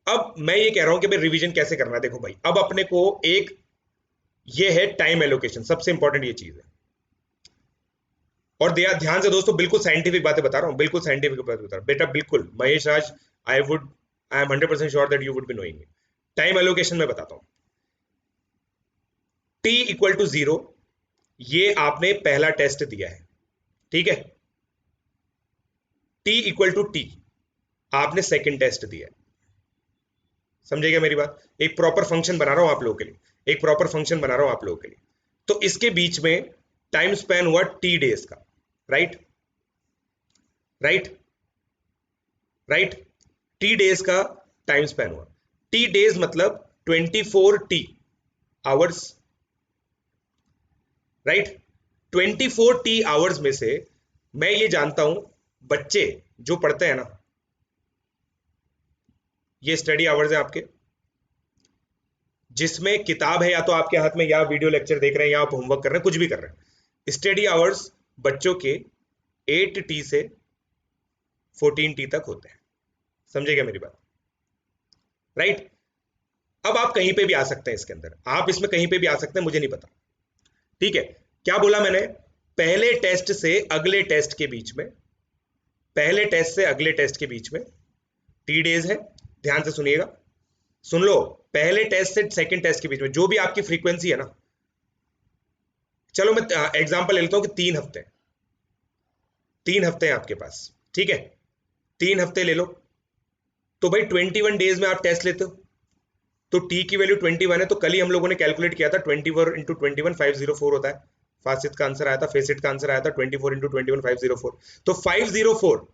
Speaker 1: अब मैं ये कह रहा हूं कि भाई रिवीजन कैसे करना है। देखो भाई, अब अपने को एक ये है टाइम एलोकेशन, सबसे इंपॉर्टेंट ये चीज है। और ध्यान से दोस्तों, बिल्कुल साइंटिफिक बातें बता रहा हूं, बिल्कुल साइंटिफिक बातें बता रहा हूं बेटा, बिल्कुल Mahesh Raj, I am 100% sure that you would be knowing. Time allocation में बताता हूं, t इक्वल टू 0, ये आपने पहला टेस्ट दिया है, ठीक है। t इक्वल टू t आपने सेकंड टेस्ट दिया है, समझेगा मेरी बात। एक प्रॉपर फंक्शन बना रहा हूं आप लोगों के लिए, एक प्रॉपर फंक्शन बना रहा हूं आप लोगों के लिए। तो इसके बीच में टाइम स्पैन हुआ t डेज का, right right right, t days का टाइम स्पैन हुआ। t डेज मतलब 24t hours, right. 24t hours में से मैं ये जानता हूं, बच्चे जो पढ़ते हैं ना, ये स्टडी आवर्स है आपके, जिसमें किताब है या तो आपके हाथ में, या वीडियो लेक्चर देख रहे हैं, या आप होमवर्क कर रहे हैं, कुछ भी कर रहे हैं। स्टडी आवर्स बच्चों के 8t से 14t तक होते हैं, समझेगा मेरी बात, राइट। अब आप कहीं पे भी आ सकते हैं इसके अंदर, आप इसमें कहीं पे भी आ सकते हैं, मुझे नहीं पता, ठीक है। क्या बोला मैंने, पहले टेस्ट से अगले टेस्ट के बीच में, पहले टेस्ट से अगले टेस्ट के बीच में t डेज है। ध्यान से सुनिएगा, सुन लो, पहले टेस्ट से सेकंड टेस्ट के बीच में जो भी आपकी फ्रीक्वेंसी है ना, चलो मैं एग्जांपल ले लेता हूं कि 3 हफ्ते, 3 हफ्ते हैं आपके पास, ठीक है। 3 हफ्ते ले लो, तो भाई 21 डेज में आप टेस्ट लेते हो, तो t की वैल्यू 21 है। तो कल ही हम लोगों ने कैलकुलेट किया था, 24 इंटू 21 504 होता है। फासित का आंसर आया था, फेसिट का आंसर आया था 24 इंटू 21 504, तो 504,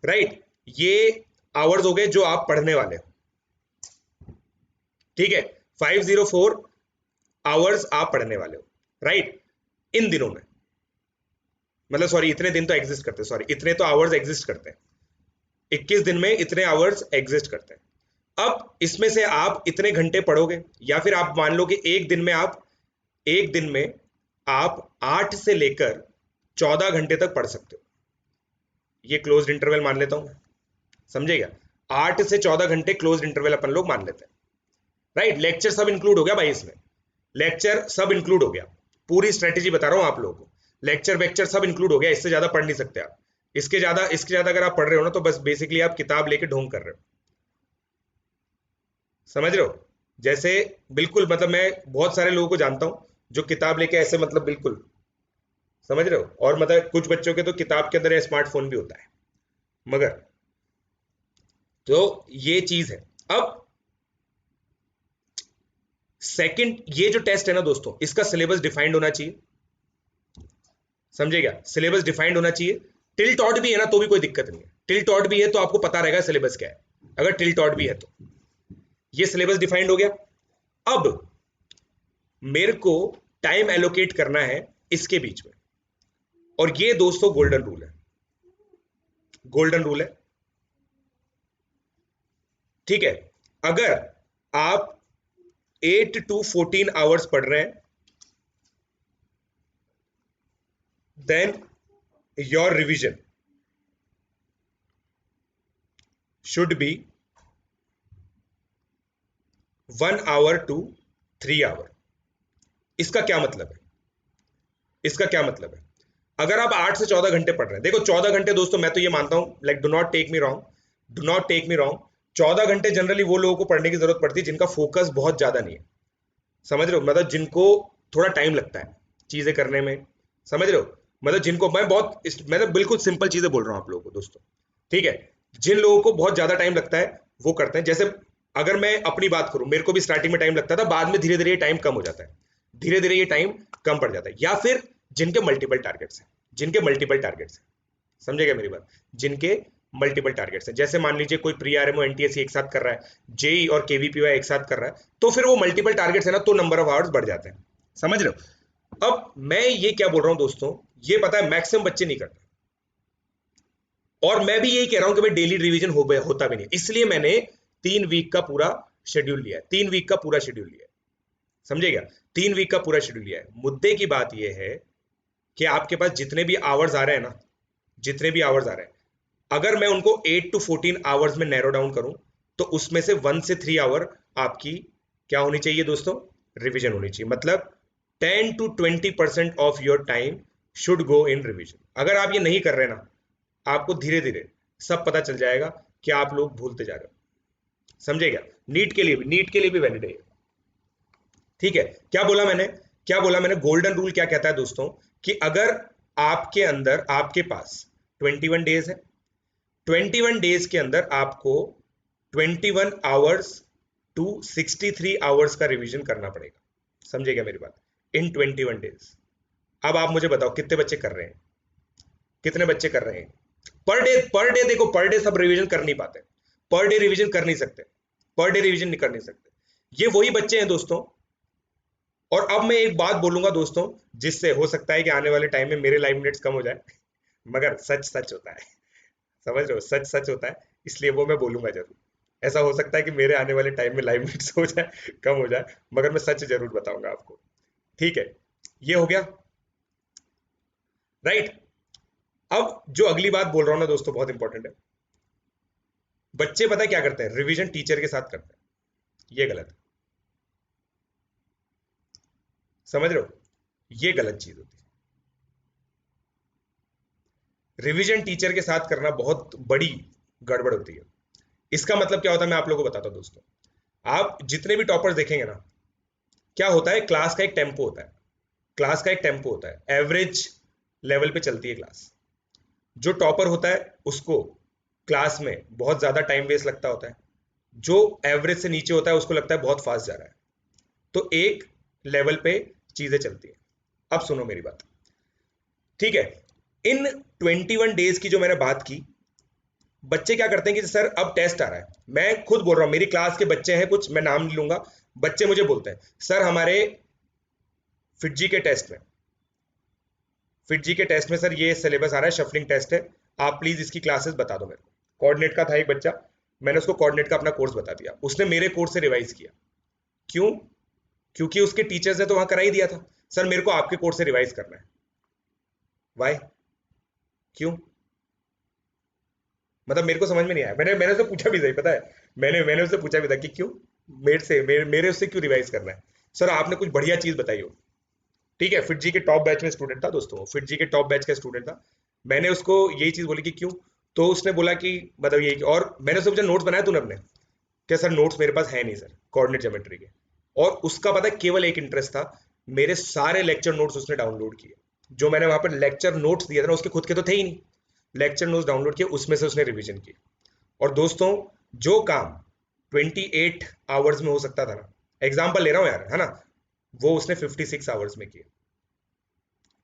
Speaker 1: राइट। ये आवर्स हो गए जो आप पढ़ने वाले हो, ठीक है। 504 आवर्स आप पढ़ने वाले हो, राइट, इन दिनों में, मतलब सॉरी इतने दिन तो एग्जिस्ट करते हैं, सॉरी इतने तो आवर्स एग्जिस्ट करते हैं, 21 दिन में इतने आवर्स एग्जिस्ट करते हैं। अब इसमें से आप इतने घंटे पढ़ोगे, या फिर आप मान लो कि एक दिन में आप 8 से लेकर 14 घंटे तक पढ़ सकते हो, ये क्लोज्ड इंटरवल मान लेता हूं मैं, समझेगा। 8 से 14 घंटे क्लोज्ड इंटरवल अपन लोग मान लेते हैं, राइट। लेक्चर सब इंक्लूड हो गया भाई, इसमें लेक्चर सब इंक्लूड हो गया, पूरी स्ट्रेटेजी बता रहा हूं आप लोगों को, लेक्चर वेक्चर सब इंक्लूड हो गया, इससे ज्यादा पढ़ नहीं सकते आप। इसके ज्यादा अगर आप पढ़ रहे हो ना, तो बस बेसिकली आप किताब लेके ढोंग कर रहे हो, समझ रहे हो। जैसे बिल्कुल, मतलब मैं बहुत सारे लोगों को जानता हूं जो किताब लेके ऐसे, मतलब बिल्कुल, समझ रहे हो। और मतलब कुछ बच्चों के तो किताब के अंदर स्मार्टफोन भी होता है, मगर तो ये चीज है। अब सेकंड, ये जो टेस्ट है ना दोस्तों, इसका सिलेबस डिफाइंड होना चाहिए, समझेगा। सिलेबस डिफाइंड होना चाहिए, टिल टॉट भी है ना तो भी कोई दिक्कत नहीं है, टिल टॉट भी है तो आपको पता रहेगा सिलेबस क्या है, अगर टिल टॉट भी है तो। ये सिलेबस डिफाइंड हो गया। अब मेरे को टाइम एलोकेट करना है इसके बीच में, और ये दोस्तों गोल्डन रूल है, गोल्डन रूल है, ठीक है। अगर आप 8 to 14 आवर्स पढ़ रहे हैं, then your revision should be 1 hour to 3 hour। इसका क्या मतलब है, इसका क्या मतलब है, अगर आप 8 से 14 घंटे पढ़ रहे हैं, देखो 14 घंटे दोस्तों, मैं तो ये मानता हूं, like do not take me wrong, do not take me wrong, 14 घंटे जनरली वो लोगों को पढ़ने की जरूरत पड़ती है जिनका फोकस बहुत ज्यादा नहीं है, समझ रहे हो, मतलब जिनको थोड़ा टाइम लगता है चीजें करने में, समझ रहे हो। मतलब जिनको मैं बहुत, मतलब बिल्कुल सिंपल चीजें बोल रहा हूं आप लोगों को दोस्तों, ठीक है। जिन लोगों को बहुत ज्यादा टाइम लगता है वो करते हैं, जैसे अगर मैं अपनी बात करूं, मेरे को भी स्टार्टिंग में टाइम लगता था, बाद में धीरे धीरे ये टाइम कम हो जाता है, धीरे धीरे ये टाइम कम पड़ जाता है। या फिर जिनके मल्टीपल टारगेट्स हैं, जिनके मल्टीपल टारगेट्स हैं, समझेगा मेरी बात, जिनके मल्टीपल टारगेट्स हैं। जैसे मान लीजिए कोई प्री आरएमओ एनटीएससी एक साथ कर रहा है, जेई और केवीपीवाई एक साथ कर रहा है, तो फिर वो मल्टीपल टारगेट्स है ना, तो नंबर ऑफ आवर्स बढ़ जाते हैं। समझ रहे हो? अब मैं ये क्या बोल रहा हूं दोस्तों, ये पता है मैक्सिमम बच्चे नहीं करते, और मैं भी यही कह रहा हूं कि भाई डेली रिवीजन होता भी नहीं, इसलिए मैंने 3 वीक का पूरा शेड्यूल लिया है, 3 वीक का पूरा शेड्यूल लिया है। समझेगा? 3 वीक का पूरा शेड्यूल लिया है। मुद्दे की बात यह है कि आपके पास जितने भी आवर्स आ रहे हैं ना, जितने भी आवर्स आ रहे हैं, अगर मैं उनको 8 to 14 आवर्स में नैरो डाउन करूं, तो उसमें से 1 से 3 आवर आपकी क्या होनी चाहिए दोस्तों, रिवीजन होनी चाहिए। मतलब 10 to 20% of your time should go in revision. अगर आप ये नहीं कर रहे ना, आपको धीरे धीरे सब पता चल जाएगा कि आप लोग भूलते जा रहे हो। समझेगा? नीट के लिए भी, नीट के लिए भी वैलिड है। ठीक है? क्या बोला मैंने, गोल्डन रूल क्या कहता है दोस्तों, कि अगर आपके अंदर, आपके पास 21 डेज है, 21 डेज के अंदर आपको 21 आवर्स टू 63 आवर्स का रिवीजन करना पड़ेगा। समझेगा मेरी बात? इन 21 डेज। अब आप मुझे बताओ कितने बच्चे कर रहे हैं, कितने बच्चे कर रहे हैं पर डे? देखो पर डे सब रिवीजन कर नहीं पाते, पर डे रिवीजन कर नहीं सकते, पर डे रिवीजन नहीं कर नहीं सकते। ये वही बच्चे हैं दोस्तों। और अब मैं एक बात बोलूंगा दोस्तों, जिससे हो सकता है कि आने वाले टाइम में मेरे लाइव मिनट्स कम हो जाए, मगर सच सच होता है। समझ रहे हो? सच सच होता है, इसलिए वो मैं बोलूंगा जरूर। ऐसा हो सकता है कि मेरे आने वाले टाइम में लाइव मिनट्स हो जाए, कम हो जाए, मगर मैं सच जरूर बताऊंगा आपको। ठीक है? ये हो गया, राइट? अब जो अगली बात बोल रहा हूं ना दोस्तों, बहुत इंपॉर्टेंट है। बच्चे पता है क्या करते हैं, रिवीजन टीचर के साथ करते हैं। ये गलत है। समझ रहे हो? ये गलत चीज होती है। रिवीजन टीचर के साथ करना बहुत बड़ी गड़बड़ होती है। इसका मतलब क्या होता है, मैं आप लोगों को बताता हूं दोस्तों। आप जितने भी टॉपर्स देखेंगे ना, क्या होता है, क्लास का एक टेम्पो होता है, क्लास का एक टेम्पो होता है, एवरेज लेवल पे चलती है क्लास। जो टॉपर होता है उसको क्लास में बहुत ज्यादा टाइम वेस्ट लगता होता है, जो एवरेज से नीचे होता है उसको लगता है बहुत फास्ट जा रहा है। तो एक लेवल पे चीजें चलती है। अब सुनो मेरी बात, ठीक है? इन 21 डेज की जो मैंने बात की, बच्चे क्या करते हैं कि सर अब टेस्ट आ रहा है, मैं खुद बोल रहा हूं, मेरी क्लास के बच्चे हैं कुछ, मैं नाम नहीं लूंगा, बच्चे मुझे बोलते हैं सर हमारे फिटजी के टेस्ट में, फिटजी के टेस्ट में सर ये सिलेबस आ रहा है, शफलिंग टेस्ट है, आप प्लीज इसकी क्लासेस बता दो मेरे को। कोऑर्डिनेट का था एक बच्चा, मैंने उसको कोऑर्डिनेट का अपना कोर्स बता दिया, उसने मेरे कोर्स से रिवाइज किया। क्यों? क्योंकि उसके टीचर्स ने तो वहां करा ही दिया था, सर मेरे को आपके कोर्स से रिवाइज करना है। वाई? क्यों? मतलब मेरे को समझ में नहीं आया। मैंने मैंने उससे पूछा भी, सही पता है, मैंने उससे पूछा भी था कि क्यों मेरे उससे क्यों रिवाइज करना है, सर आपने कुछ बढ़िया चीज बताई हो। ठीक है? फिटजी के टॉप बैच में स्टूडेंट था दोस्तों, फिटजी के टॉप बैच का स्टूडेंट था। मैंने उसको यही चीज बोली कि क्यों, तो उसने बोला कि मतलब यही, और मैंने उससे पूछा नोट्स बनाया तूने अपने? क्या सर नोट्स मेरे पास है नहीं सर, कोऑर्डिनेट ज्योमेट्री के। और उसका पता है केवल एक इंटरेस्ट था, मेरे सारे लेक्चर नोट्स उसने डाउनलोड किए, जो मैंने वहां पर लेक्चर नोट्स दिया था ना, उसके खुद के तो थे ही नहीं, लेक्चर नोट्स डाउनलोड किए, उसमें से उसने रिवीजन की। और दोस्तों जो काम 28 आवर्स में हो सकता था ना, एग्जाम्पल ले रहा हूं यार, है ना, वो उसने 56 आवर्स में किया।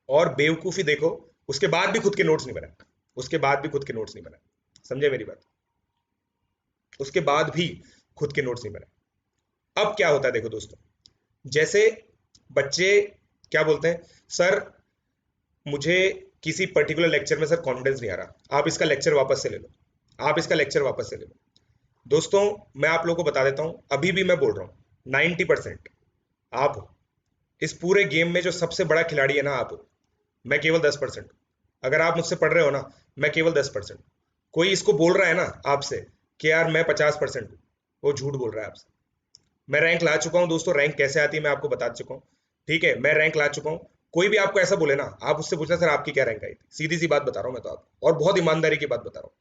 Speaker 1: और बेवकूफी देखो, उसके बाद भी खुद के नोट्स नहीं बनाए, उसके बाद भी खुद के नोट्स नहीं बनाए। समझे मेरी बात? उसके बाद भी खुद के नोट्स नहीं बनाए। अब क्या होता है देखो दोस्तों, जैसे बच्चे क्या बोलते हैं, सर मुझे किसी पर्टिकुलर लेक्चर में सर कॉन्फिडेंस नहीं आ रहा, आप इसका लेक्चर वापस से ले लो, आप इसका लेक्चर वापस से ले लो। दोस्तों मैं आप लोगों को बता देता हूं, अभी भी मैं बोल रहा हूं, 90% आप हो। इस पूरे गेम में जो सबसे बड़ा खिलाड़ी है ना, आप हो। मैं केवल 10%। अगर आप मुझसे पढ़ रहे हो ना, मैं केवल 10%। कोई इसको बोल रहा है ना आपसे कि यार मैं 50% हूं, वो झूठ बोल रहा है आपसे। मैं रैंक ला चुका हूं दोस्तों, रैंक कैसे आती है मैं आपको बता चुका हूं। ठीक है? मैं रैंक ला चुका हूं। कोई भी आपको ऐसा बोले ना, आप उससे पूछना सर आपकी क्या रैंक आई थी, सीधी सी बात बता रहा हूं मैं तो आपको, और बहुत ईमानदारी की बात बता रहा हूं,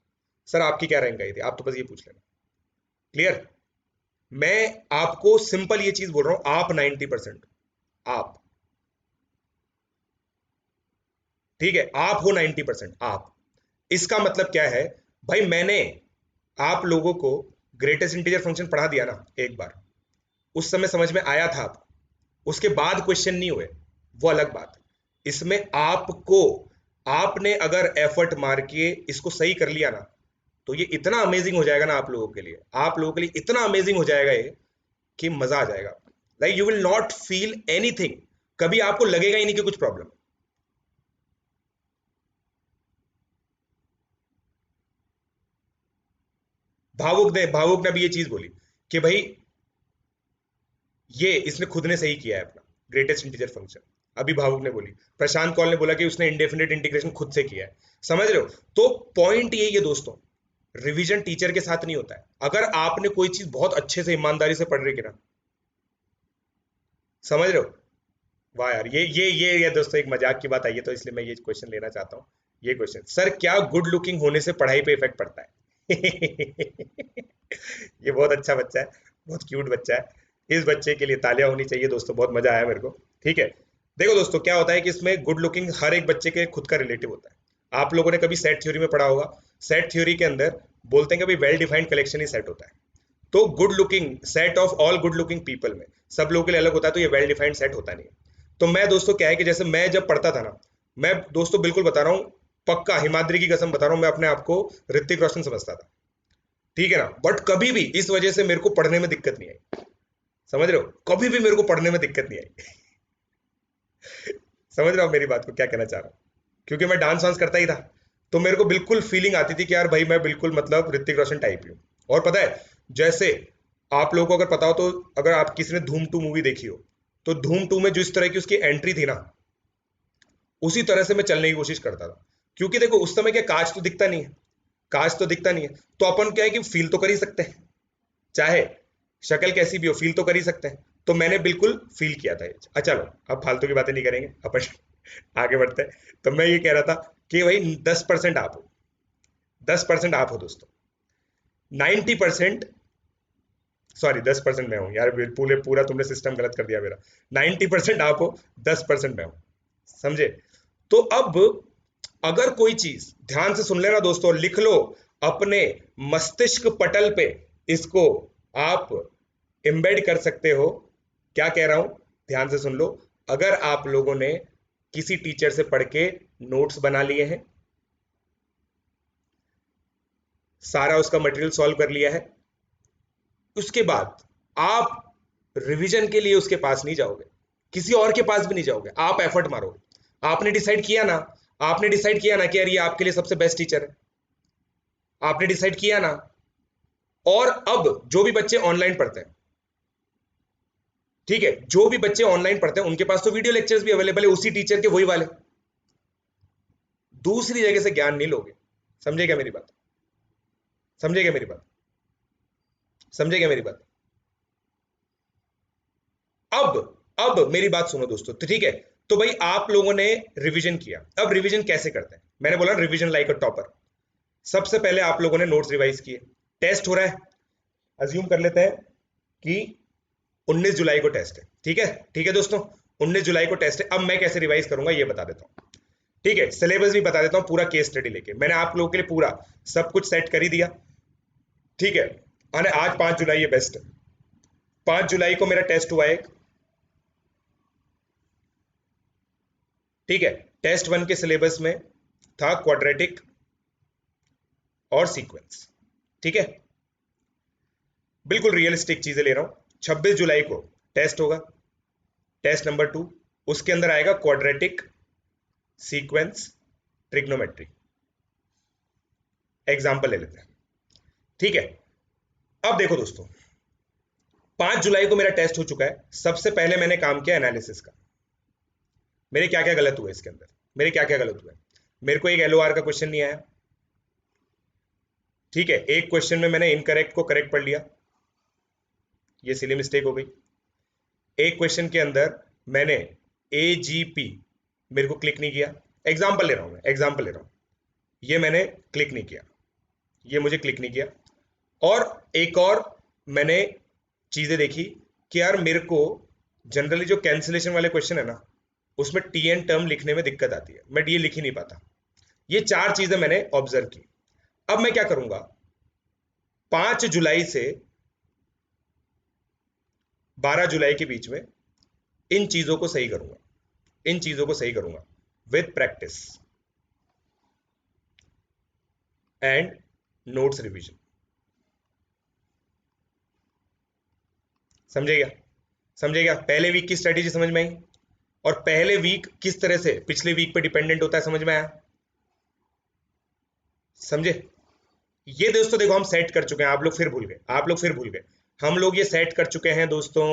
Speaker 1: सर आपकी क्या रैंक आई थी, आप तो बस ये पूछ लेना। क्लियर? मैं आपको सिंपल ये चीज बोल रहा हूं, आप 90%, आप, ठीक है, आप हो 90%, आप। इसका मतलब क्या है भाई, मैंने आप लोगों को ग्रेटेस्ट इंटीजर फंक्शन पढ़ा दिया ना एक बार, उस समय समझ में आया था आपको, उसके बाद क्वेश्चन नहीं हुए, वो अलग बात। इसमें आपको, आपने अगर एफर्ट मार के इसको सही कर लिया ना, तो ये इतना अमेजिंग हो जाएगा ना आप लोगों के लिए, आप लोगों के लिए इतना अमेजिंग हो जाएगा ये कि मजा आ जाएगा। Like you will not feel anything, कभी आपको लगेगा ही नहीं कि कुछ प्रॉब्लम। भावुक ने भी ये चीज बोली कि भाई ये इसने खुद ने सही किया है अपना ग्रेटेस्ट इंटीजर फंक्शन। अभी भावुक ने बोली, प्रशांत कौल ने बोला कि उसने इंडेफिनिट इंटीग्रेशन खुद से किया है। समझ रहे हो? तो पॉइंट यही है दोस्तों, रिवीजन टीचर के साथ नहीं होता है। अगर आपने कोई चीज बहुत अच्छे से ईमानदारी से पढ़ रही है ना, समझ रहे हो? वाह यार, ये दोस्तों एक मजाक की बात आई है तो इसलिए मैं ये क्वेश्चन लेना चाहता हूँ। ये क्वेश्चन, सर क्या गुड लुकिंग होने से पढ़ाई पे इफेक्ट पड़ता है? ये बहुत अच्छा बच्चा है, बहुत क्यूट बच्चा है। इस बच्चे के लिए तालियां होनी चाहिए दोस्तों, बहुत मजा आया मेरे को। ठीक है, देखो दोस्तों क्या होता है कि इसमें गुड लुकिंग हर एक बच्चे के खुद का रिलेटिव होता है। आप लोगों ने कभी सेट थ्योरी में पढ़ा होगा, सेट थ्योरी के अंदर बोलते हैं कि वेल डिफाइंड कलेक्शन ही सेट होता है। तो good looking set of all good looking people में सब लोगों के लिए अलग होता है, तो ये वेल डिफाइंड सेट होता नहीं है। तो मैं दोस्तों क्या है कि जैसे मैं जब पढ़ता था ना, मैं दोस्तों बिल्कुल बता रहा हूँ, पक्का हिमाद्री की कसम बता रहा हूँ, मैं अपने आप को ऋतिक रोशन समझता था। ठीक है ना, बट कभी भी इस वजह से मेरे को पढ़ने में दिक्कत नहीं आई। समझ रहे हो? कभी भी मेरे को पढ़ने में दिक्कत नहीं आई। समझ रहे हो मेरी बात को, क्या कहना चाह रहा हूँ? क्योंकि मैं डांस वांस करता ही था, तो मेरे को बिल्कुल फीलिंग आती थी कि यार भाई मैं बिल्कुल मतलब ऋतिक रोशन टाइप ही हूँ। और पता है, जैसे आप लोगों को अगर पता हो तो, अगर आप किसी ने धूम 2 मूवी देखी हो, तो धूम 2 में जिस तरह की उसकी एंट्री थी ना, उसी तरह से मैं चलने की कोशिश करता था। क्योंकि देखो उस समय क्या, कांच तो दिखता नहीं है, कांच तो दिखता नहीं है, तो अपन क्या है कि फील तो कर ही सकते हैं, चाहे शक्ल कैसी भी हो फील तो कर ही सकते हैं। तो मैंने बिल्कुल फील किया था ये। अच्छा चलो, अब फालतू की बातें नहीं करेंगे अपन, आगे बढ़ते हैं। तो मैं ये कह रहा था कि भाई 10% आप हो, 10% आप हो दोस्तों, 90%, सॉरी 10% मैं हूं यार, पूरे पूरा तुमने सिस्टम गलत कर दिया मेरा। 90% आप हो, 10% मैं हूं, समझे? तो अब अगर कोई चीज ध्यान से सुन लेना दोस्तों, लिख लो अपने मस्तिष्क पटल पे, इसको आप एम्बेड कर सकते हो। क्या कह रहा हूं, ध्यान से सुन लो। अगर आप लोगों ने किसी टीचर से पढ़ के नोट्स बना लिए हैं, सारा उसका मटेरियल सॉल्व कर लिया है, उसके बाद आप रिवीजन के लिए उसके पास नहीं जाओगे, किसी और के पास भी नहीं जाओगे, आप एफर्ट मारोगे। आपने डिसाइड किया ना, आपने डिसाइड किया ना कि यार ये आपके लिए सबसे बेस्ट टीचर है, आपने डिसाइड किया ना। और अब जो भी बच्चे ऑनलाइन पढ़ते हैं, ठीक है, जो भी बच्चे ऑनलाइन पढ़ते हैं उनके पास तो वीडियो लेक्चर्स भी अवेलेबल है उसी टीचर के, वही वाले। दूसरी जगह से ज्ञान नहीं लोगे। समझे क्या मेरी बात? समझे क्या मेरी बात? समझे क्या मेरी बात? अब अब मेरी बात सुनो दोस्तों, तो ठीक है, तो भाई आप लोगों ने रिवीजन किया। अब रिवीजन कैसे करते हैं? मैंने बोला रिवीजन लाइक अ टॉपर। सबसे पहले आप लोगों ने नोट्स रिवाइज किए, टेस्ट हो रहा है, अज्यूम कर लेते हैं कि 19 जुलाई को टेस्ट है। ठीक है, ठीक है दोस्तों, 19 जुलाई को टेस्ट है। अब मैं कैसे रिवाइज करूंगा ये बता देता हूं। ठीक है, सिलेबस भी बता देता हूं, पूरा केस स्टडी लेके मैंने आप लोगों के लिए पूरा सब कुछ सेट कर ही दिया। ठीक है, अरे आज 5 जुलाई है, बेस्ट। 5 जुलाई को मेरा टेस्ट हुआ एक। ठीक है, टेस्ट 1 के सिलेबस में था क्वाड्रेटिक और सीक्वेंस। ठीक है, बिल्कुल रियलिस्टिक चीजें ले रहा हूं। 26 जुलाई को टेस्ट होगा, टेस्ट नंबर 2, उसके अंदर आएगा क्वाड्रेटिक, सीक्वेंस, ट्रिग्नोमेट्री। एग्जाम्पल ले लेते हैं। ठीक है, अब देखो दोस्तों, 5 जुलाई को मेरा टेस्ट हो चुका है। सबसे पहले मैंने काम किया एनालिसिस का, मेरे क्या क्या गलत हुए इसके अंदर, मेरे क्या क्या गलत हुए। मेरे को एक एलओआर का क्वेश्चन नहीं आया। ठीक है, एक क्वेश्चन में मैंने इनकरेक्ट को करेक्ट पढ़ लिया, ये सिली मिस्टेक हो गई। एक क्वेश्चन के अंदर मैंने एजीपी मेरे को क्लिक नहीं किया। एग्जाम्पल ले रहा हूं मैं, एग्जाम्पल ले रहा हूं, ये मैंने क्लिक नहीं किया, ये मुझे क्लिक नहीं किया। और एक और मैंने चीजें देखी कि यार मेरे को जनरली जो कैंसिलेशन वाले क्वेश्चन है ना, उसमें टी एन टर्म लिखने में दिक्कत आती है, मैं ये लिख ही नहीं पाता। ये 4 चीजें मैंने ऑब्जर्व की। अब मैं क्या करूंगा, 5 जुलाई से 12 जुलाई के बीच में इन चीजों को सही करूंगा, इन चीजों को सही करूंगा with practice and notes revision. समझे क्या? समझे क्या? पहले वीक की स्ट्रेटेजी समझ में आई? और पहले वीक किस तरह से पिछले वीक पे डिपेंडेंट होता है, समझ में आया? समझे? ये दोस्तों देखो हम सेट कर चुके हैं, आप लोग फिर भूल गए, आप लोग फिर भूल गए। हम लोग ये सेट कर चुके हैं दोस्तों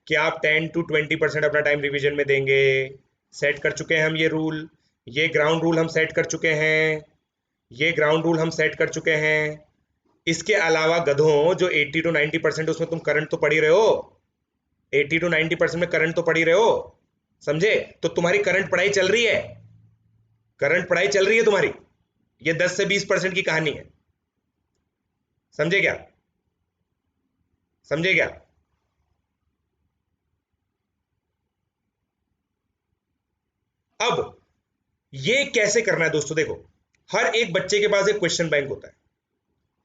Speaker 1: कि आप 10 to 20% अपना टाइम रिवीजन में देंगे। सेट कर चुके हैं हम ये रूल, ये ग्राउंड रूल हम सेट कर चुके हैं, ये ग्राउंड रूल हम सेट कर चुके हैं। इसके अलावा गधों, जो 80 to 90% उसमें तुम करंट तो पढ़ ही रहे हो, 80 to 90% में करंट तो पढ़ ही रहे हो, समझे? तो तुम्हारी करंट पढ़ाई चल रही है, करंट पढ़ाई चल रही है तुम्हारी। ये 10 से 20% की कहानी है, समझे क्या? समझे क्या? अब ये कैसे करना है दोस्तों? देखो हर एक बच्चे के पास एक क्वेश्चन बैंक होता है।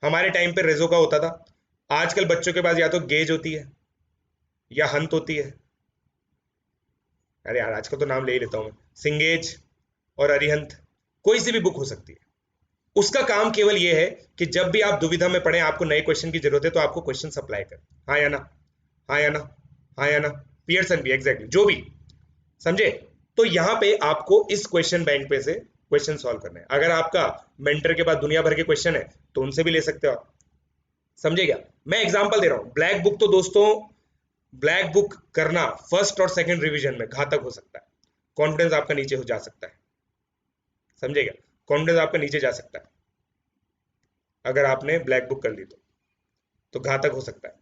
Speaker 1: हमारे टाइम पे रेजो का होता था, आजकल बच्चों के पास या तो गेज होती है या हंत होती है। अरे यार आजकल तो नाम ले ही लेता हूं मैं, सिंगेज और अरिहंत, कोई सी भी बुक हो सकती है। उसका काम केवल ये है कि जब भी आप दुविधा में पड़े, आपको नए क्वेश्चन की जरूरत है, तो आपको क्वेश्चन सप्लाई कर, हाँ या ना, हाँ या ना, हाँ या ना, पियर्सन भी, एग्जैक्टली जो भी, समझे? तो यहां पे आपको इस क्वेश्चन बैंक पे से क्वेश्चन सॉल्व करना है। अगर आपका मेंटर के पास दुनिया भर के क्वेश्चन है तो उनसे भी ले सकते हो आप, समझे क्या? मैं एग्जांपल दे रहा हूं, ब्लैक बुक तो दोस्तों, ब्लैक बुक करना फर्स्ट और सेकंड रिवीजन में घातक हो सकता है, कॉन्फिडेंस आपका नीचे हो जा सकता है, समझे क्या? कॉन्फिडेंस आपका नीचे जा सकता है अगर आपने ब्लैक बुक कर ली तो घातक हो सकता है,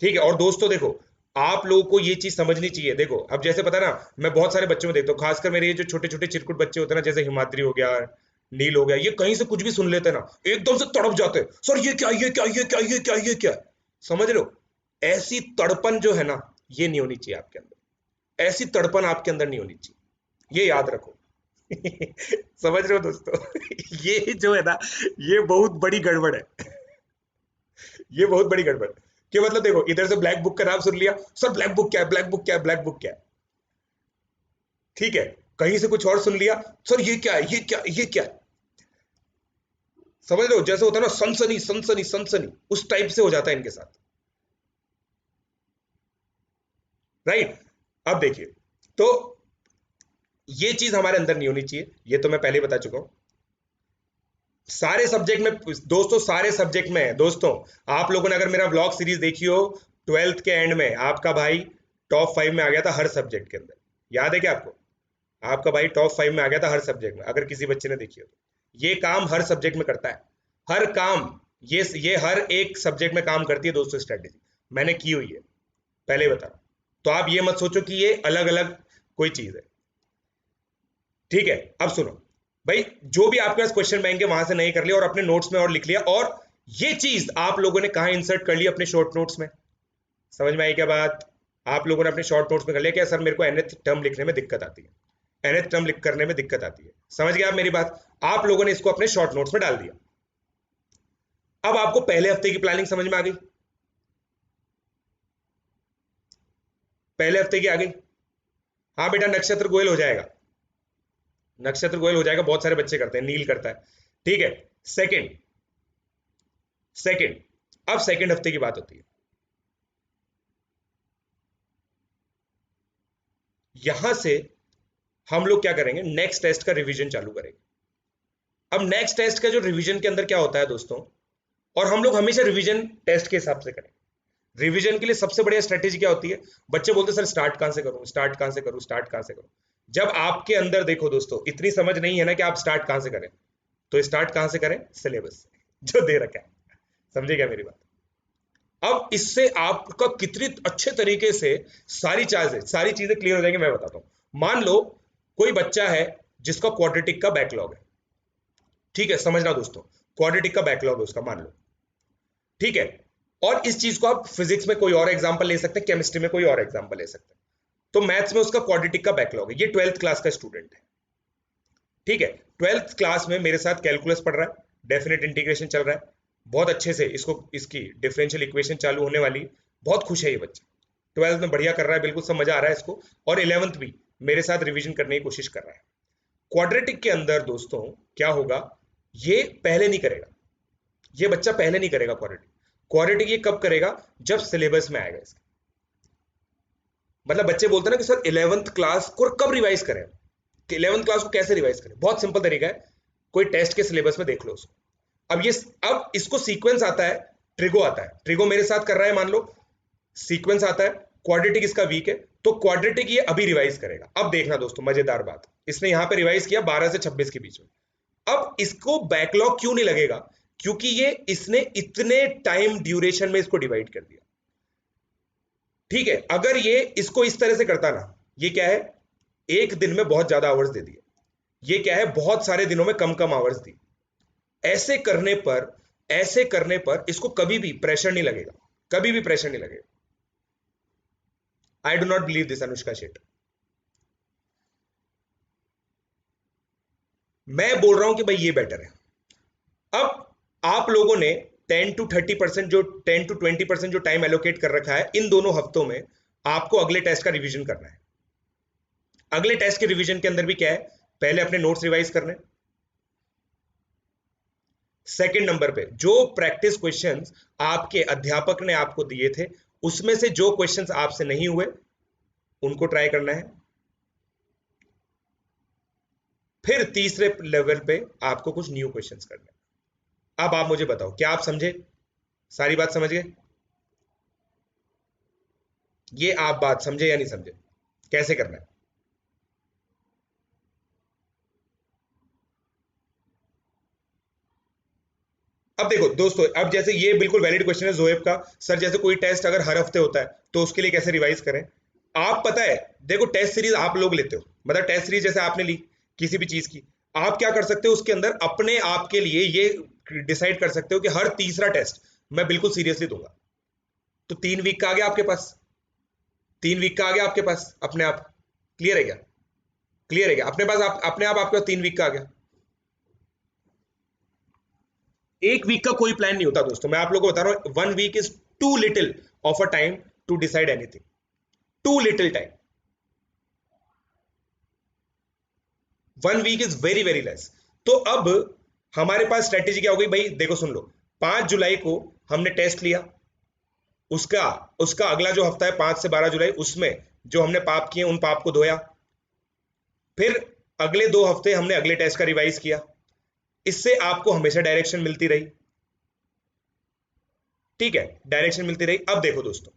Speaker 1: ठीक है? और दोस्तों देखो आप लोगों को ये चीज समझनी चाहिए। देखो अब जैसे पता ना, मैं बहुत सारे बच्चों में देखता हूँ, खासकर मेरे ये जो छोटे छोटे चिरकुट बच्चे होते हैं ना, जैसे हिमाद्री हो गया, नील हो गया, ये कहीं से कुछ भी सुन लेते हैं ना, एकदम से तड़प जाते हैं, सर ये क्या, ये क्या, ये क्या, ये क्या, ये क्या। समझ लो, ऐसी तड़पन जो है ना, ये नहीं होनी चाहिए आपके अंदर, ऐसी तड़पन आपके अंदर नहीं होनी चाहिए, ये याद रखो। समझ रहे हो दोस्तों? ये जो है ना, ये बहुत बड़ी गड़बड़ है। ये बहुत बड़ी गड़बड़ कि मतलब देखो इधर से ब्लैक बुक का नाम सुन लिया, सर ब्लैक बुक क्या है, ब्लैक बुक क्या है, ब्लैक बुक क्या है, ठीक है? कहीं से कुछ और सुन लिया, सर ये क्या है, ये क्या, ये क्या है। समझ लो जैसे होता है ना सनसनी सनसनी सनसनी, उस टाइप से हो जाता है इनके साथ, राइट? अब देखिए, तो ये चीज हमारे अंदर नहीं होनी चाहिए, ये तो मैं पहले ही बता चुका हूं। सारे सब्जेक्ट में दोस्तों, सारे सब्जेक्ट में दोस्तों, आप लोगों ने अगर मेरा व्लॉग सीरीज देखी हो, 12th के एंड में आपका भाई टॉप 5 में आ गया था हर सब्जेक्ट के अंदर, याद है क्या आपको? आपका भाई टॉप 5 में आ गया था हर सब्जेक्ट में, अगर किसी बच्चे ने देखी हो तो। ये काम हर सब्जेक्ट में करता है, हर काम, ये हर एक सब्जेक्ट में काम करती है दोस्तों स्ट्रेटेजी, मैंने की हुई है, पहले बता रहा हूं। तो आप ये मत सोचो कि ये अलग अलग कोई चीज है, ठीक है? अब सुनो भाई, जो भी आपके पास क्वेश्चन बैंक है वहां से नहीं कर लिया और अपने नोट्स में और लिख लिया, और ये चीज आप लोगों ने कहा इंसर्ट कर लिया? अपने शॉर्ट नोट्स में। समझ में आई क्या बात? आप लोगों ने अपने शॉर्ट नोट्स में कर लिया क्या, सर मेरे को nth टर्म लिखने में दिक्कत आती है, nth टर्म लिख करने में दिक्कत आती है। समझ गया आप मेरी बात? आप लोगों ने इसको अपने शॉर्ट नोट्स में डाल दिया। अब आपको पहले हफ्ते की प्लानिंग समझ में आ गई? पहले हफ्ते की आ गई? हाँ बेटा, नक्षत्र गोयल हो जाएगा, नक्षत्र गोयल हो जाएगा, बहुत सारे बच्चे करते हैं, नील करता है, ठीक है? सेकंड, सेकंड, अब सेकंड हफ्ते की बात होती है। यहां से हम लोग क्या करेंगे, नेक्स्ट टेस्ट का रिवीजन चालू करेंगे। अब नेक्स्ट टेस्ट का जो रिवीजन के अंदर क्या होता है दोस्तों, और हम लोग हमेशा रिवीजन टेस्ट के हिसाब से करें। रिवीजन के लिए सबसे बढ़िया स्ट्रेटेजी क्या होती है? बच्चे बोलते हैं सर स्टार्ट कहां से करूं, स्टार्ट कहां से करूं, स्टार्ट कहां से करूं। जब आपके अंदर देखो दोस्तों इतनी समझ नहीं है ना कि आप स्टार्ट कहां से करें, तो स्टार्ट कहां से करें? सिलेबस से जो दे रखा है। समझे क्या मेरी बात? अब इससे आपका कितनी अच्छे तरीके से सारी चीजें क्लियर हो जाएंगी, मैं बताता हूं। मान लो कोई बच्चा है जिसका क्वाड्रेटिक का बैकलॉग है, ठीक है? समझना दोस्तों, क्वाड्रेटिक का बैकलॉग है उसका, मान लो, ठीक है? और इस चीज को आप फिजिक्स में कोई और एग्जांपल ले सकते हैं, केमिस्ट्री में कोई और एग्जांपल ले सकते हैं। तो मैथ्स में उसका क्वाड्रेटिक का बैकलॉग है, ये 12th क्लास का स्टूडेंट है, ठीक है? 12th क्लास में मेरे साथ कैलकुलस पढ़ रहा है, डेफिनेट इंटीग्रेशन चल रहा है, बहुत अच्छे से इसको इसकी डिफरेंशियल इक्वेशन चालू होने वाली, बहुत खुश है ये बच्चा, 12th में बढ़िया कर रहा है, बिल्कुल सब मजा आ रहा है इसको, और 11th भी मेरे साथ रिवीजन करने की कोशिश कर रहा है। क्वाड्रेटिक के अंदर दोस्तों क्या होगा, ये पहले नहीं करेगा, ये बच्चा पहले नहीं करेगा क्वाड्रेटिक। क्वाड्रेटिक ये कब करेगा? जब सिलेबस में आएगा इसके। मतलब बच्चे बोलते हैं ना कि सर 11th क्लास को कब रिवाइज करें, कि 11th क्लास को कैसे रिवाइज करें? बहुत सिंपल तरीका है, कोई टेस्ट के सिलेबस में देख लो उसको। अब इसको सीक्वेंस आता है, ट्रिगो आता है, ट्रिगो मेरे साथ कर रहा है मान लो, सीक्वेंस आता है, क्वाड्रेटिक इसका वीक है, तो क्वाड्रेटिक ये अभी रिवाइज करेगा। अब देखना दोस्तों मजेदार बात, इसने यहां पे रिवाइज किया 12 से 26 के बीच में। अब इसको बैकलॉग क्यों नहीं लगेगा? क्योंकि ये इसने इतने टाइम ड्यूरेशन में इसको डिवाइड कर दिया। ठीक है, अगर ये इसको इस तरह से करता ना, ये क्या है, एक दिन में बहुत ज्यादा आवर्स दे दिए, ये क्या है, बहुत सारे दिनों में कम कम आवर्स दी। ऐसे करने पर इसको कभी भी प्रेशर नहीं लगेगा, कभी भी प्रेशर नहीं लगेगा। I do not believe this Anushka Shet. मैं बोल रहा हूं कि भाई ये बेटर है। अब आप लोगों ने 10 to 20% जो टाइम एलोकेट कर रखा है, इन दोनों हफ्तों में आपको अगले टेस्ट का रिवीजन करना है। अगले टेस्ट के रिवीजन के अंदर भी क्या है, पहले अपने नोट्स रिवाइज करने, सेकंड नंबर पे जो प्रैक्टिस क्वेश्चंस आपके अध्यापक ने आपको दिए थे, उसमें से जो क्वेश्चंस आपसे नहीं हुए उनको ट्राई करना है। फिर तीसरे लेवल पे आपको कुछ न्यू क्वेश्चंस करने हैं। अब आप मुझे बताओ, क्या आप समझे? सारी बात समझ गए? ये आप बात समझे या नहीं समझे, कैसे करना है? अब देखो दोस्तों, अब जैसे ये बिल्कुल वैलिड क्वेश्चन है जोएब का, सर जैसे कोई टेस्ट अगर हर हफ्ते होता है तो उसके लिए कैसे रिवाइज करें? आप पता है, देखो टेस्ट सीरीज आप लोग लेते हो, मतलब टेस्ट सीरीज जैसे आपने ली किसी भी चीज की, आप क्या कर सकते हो उसके अंदर अपने आप के लिए ये डिसाइड कर सकते हो कि हर तीसरा टेस्ट मैं बिल्कुल सीरियसली दूंगा। तो 3 वीक का आ गया आपके पास, 3 वीक का आ गया आपके पास अपने आप। क्लियर है क्या? क्लियर है क्या? अपने पास अपने आप आपके पास 3 वीक का आ गया। 1 वीक का कोई प्लान नहीं होता दोस्तों, मैं आप लोगों को बता रहा हूं, 1 week is too little of a time to decide anything, too little time. 1 week is very very less. तो अब हमारे पास स्ट्रेटेजी क्या हो गई भाई? देखो सुन लो, 5 जुलाई को हमने टेस्ट लिया, उसका उसका अगला जो हफ्ता है 5 से 12 जुलाई, उसमें जो हमने पाप किए उन पाप को धोया। फिर अगले 2 हफ्ते हमने अगले टेस्ट का रिवाइज किया। इससे आपको हमेशा डायरेक्शन मिलती रही। ठीक है, डायरेक्शन मिलती रही। अब देखो दोस्तों,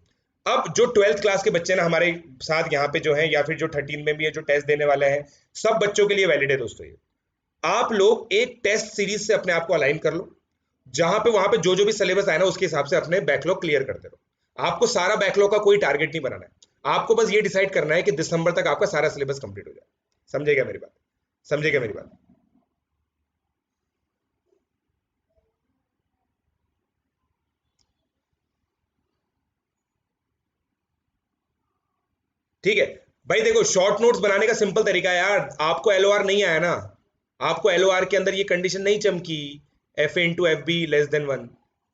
Speaker 1: अब जो 12th क्लास के बच्चे ना हमारे साथ यहाँ पे जो है, या फिर जो 13 में भी है, जो टेस्ट देने वाले हैं, सब बच्चों के लिए वैलिड है दोस्तों ये। आप लोग एक टेस्ट सीरीज से अपने आप को अलाइन कर लो, जहां पे वहां पे जो जो भी सिलेबस आए ना उसके हिसाब से अपने बैकलॉग क्लियर करते रहो। आपको सारा बैकलॉग का कोई टारगेट नहीं बनाना है, आपको बस ये डिसाइड करना है कि दिसंबर तक आपका सारा सिलेबस कंप्लीट हो जाए। समझेगा मेरी बात? समझेगा मेरी बात? ठीक है भाई, देखो शॉर्ट नोट्स बनाने का सिंपल तरीका है यार, आपको एलओआर नहीं आया ना, आपको एलओआर के अंदर ये कंडीशन नहीं चमकी, F A into F be less than 1,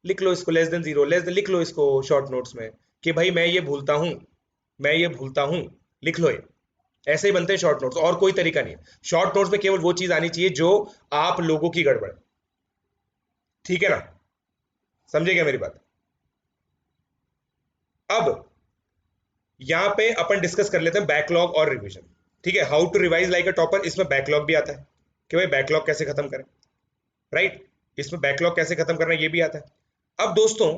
Speaker 1: लिख लो इसको, लेस देन 0, लेस देन लिख लो इसको शॉर्ट नोट्स में, कि भाई मैं ये भूलता हूं, मैं ये भूलता हूं, लिख लो ये। ऐसे ही बनते हैं शॉर्ट नोट्स, और कोई तरीका नहीं है। शॉर्ट नोट्स में केवल वो चीज आनी चाहिए जो आप लोगों की गड़बड़ है। ठीक है ना? समझे क्या मेरी बात? अब यहां पे अपन डिस्कस कर लेते हैं बैकलॉग और रिवीजन। ठीक है, how to revise like a topper, इसमें बैकलॉग भी आता है कि भाई बैकलॉग कैसे खत्म करें, राइट? इसमें बैकलॉग कैसे खत्म करना ये भी आता है। अब दोस्तों,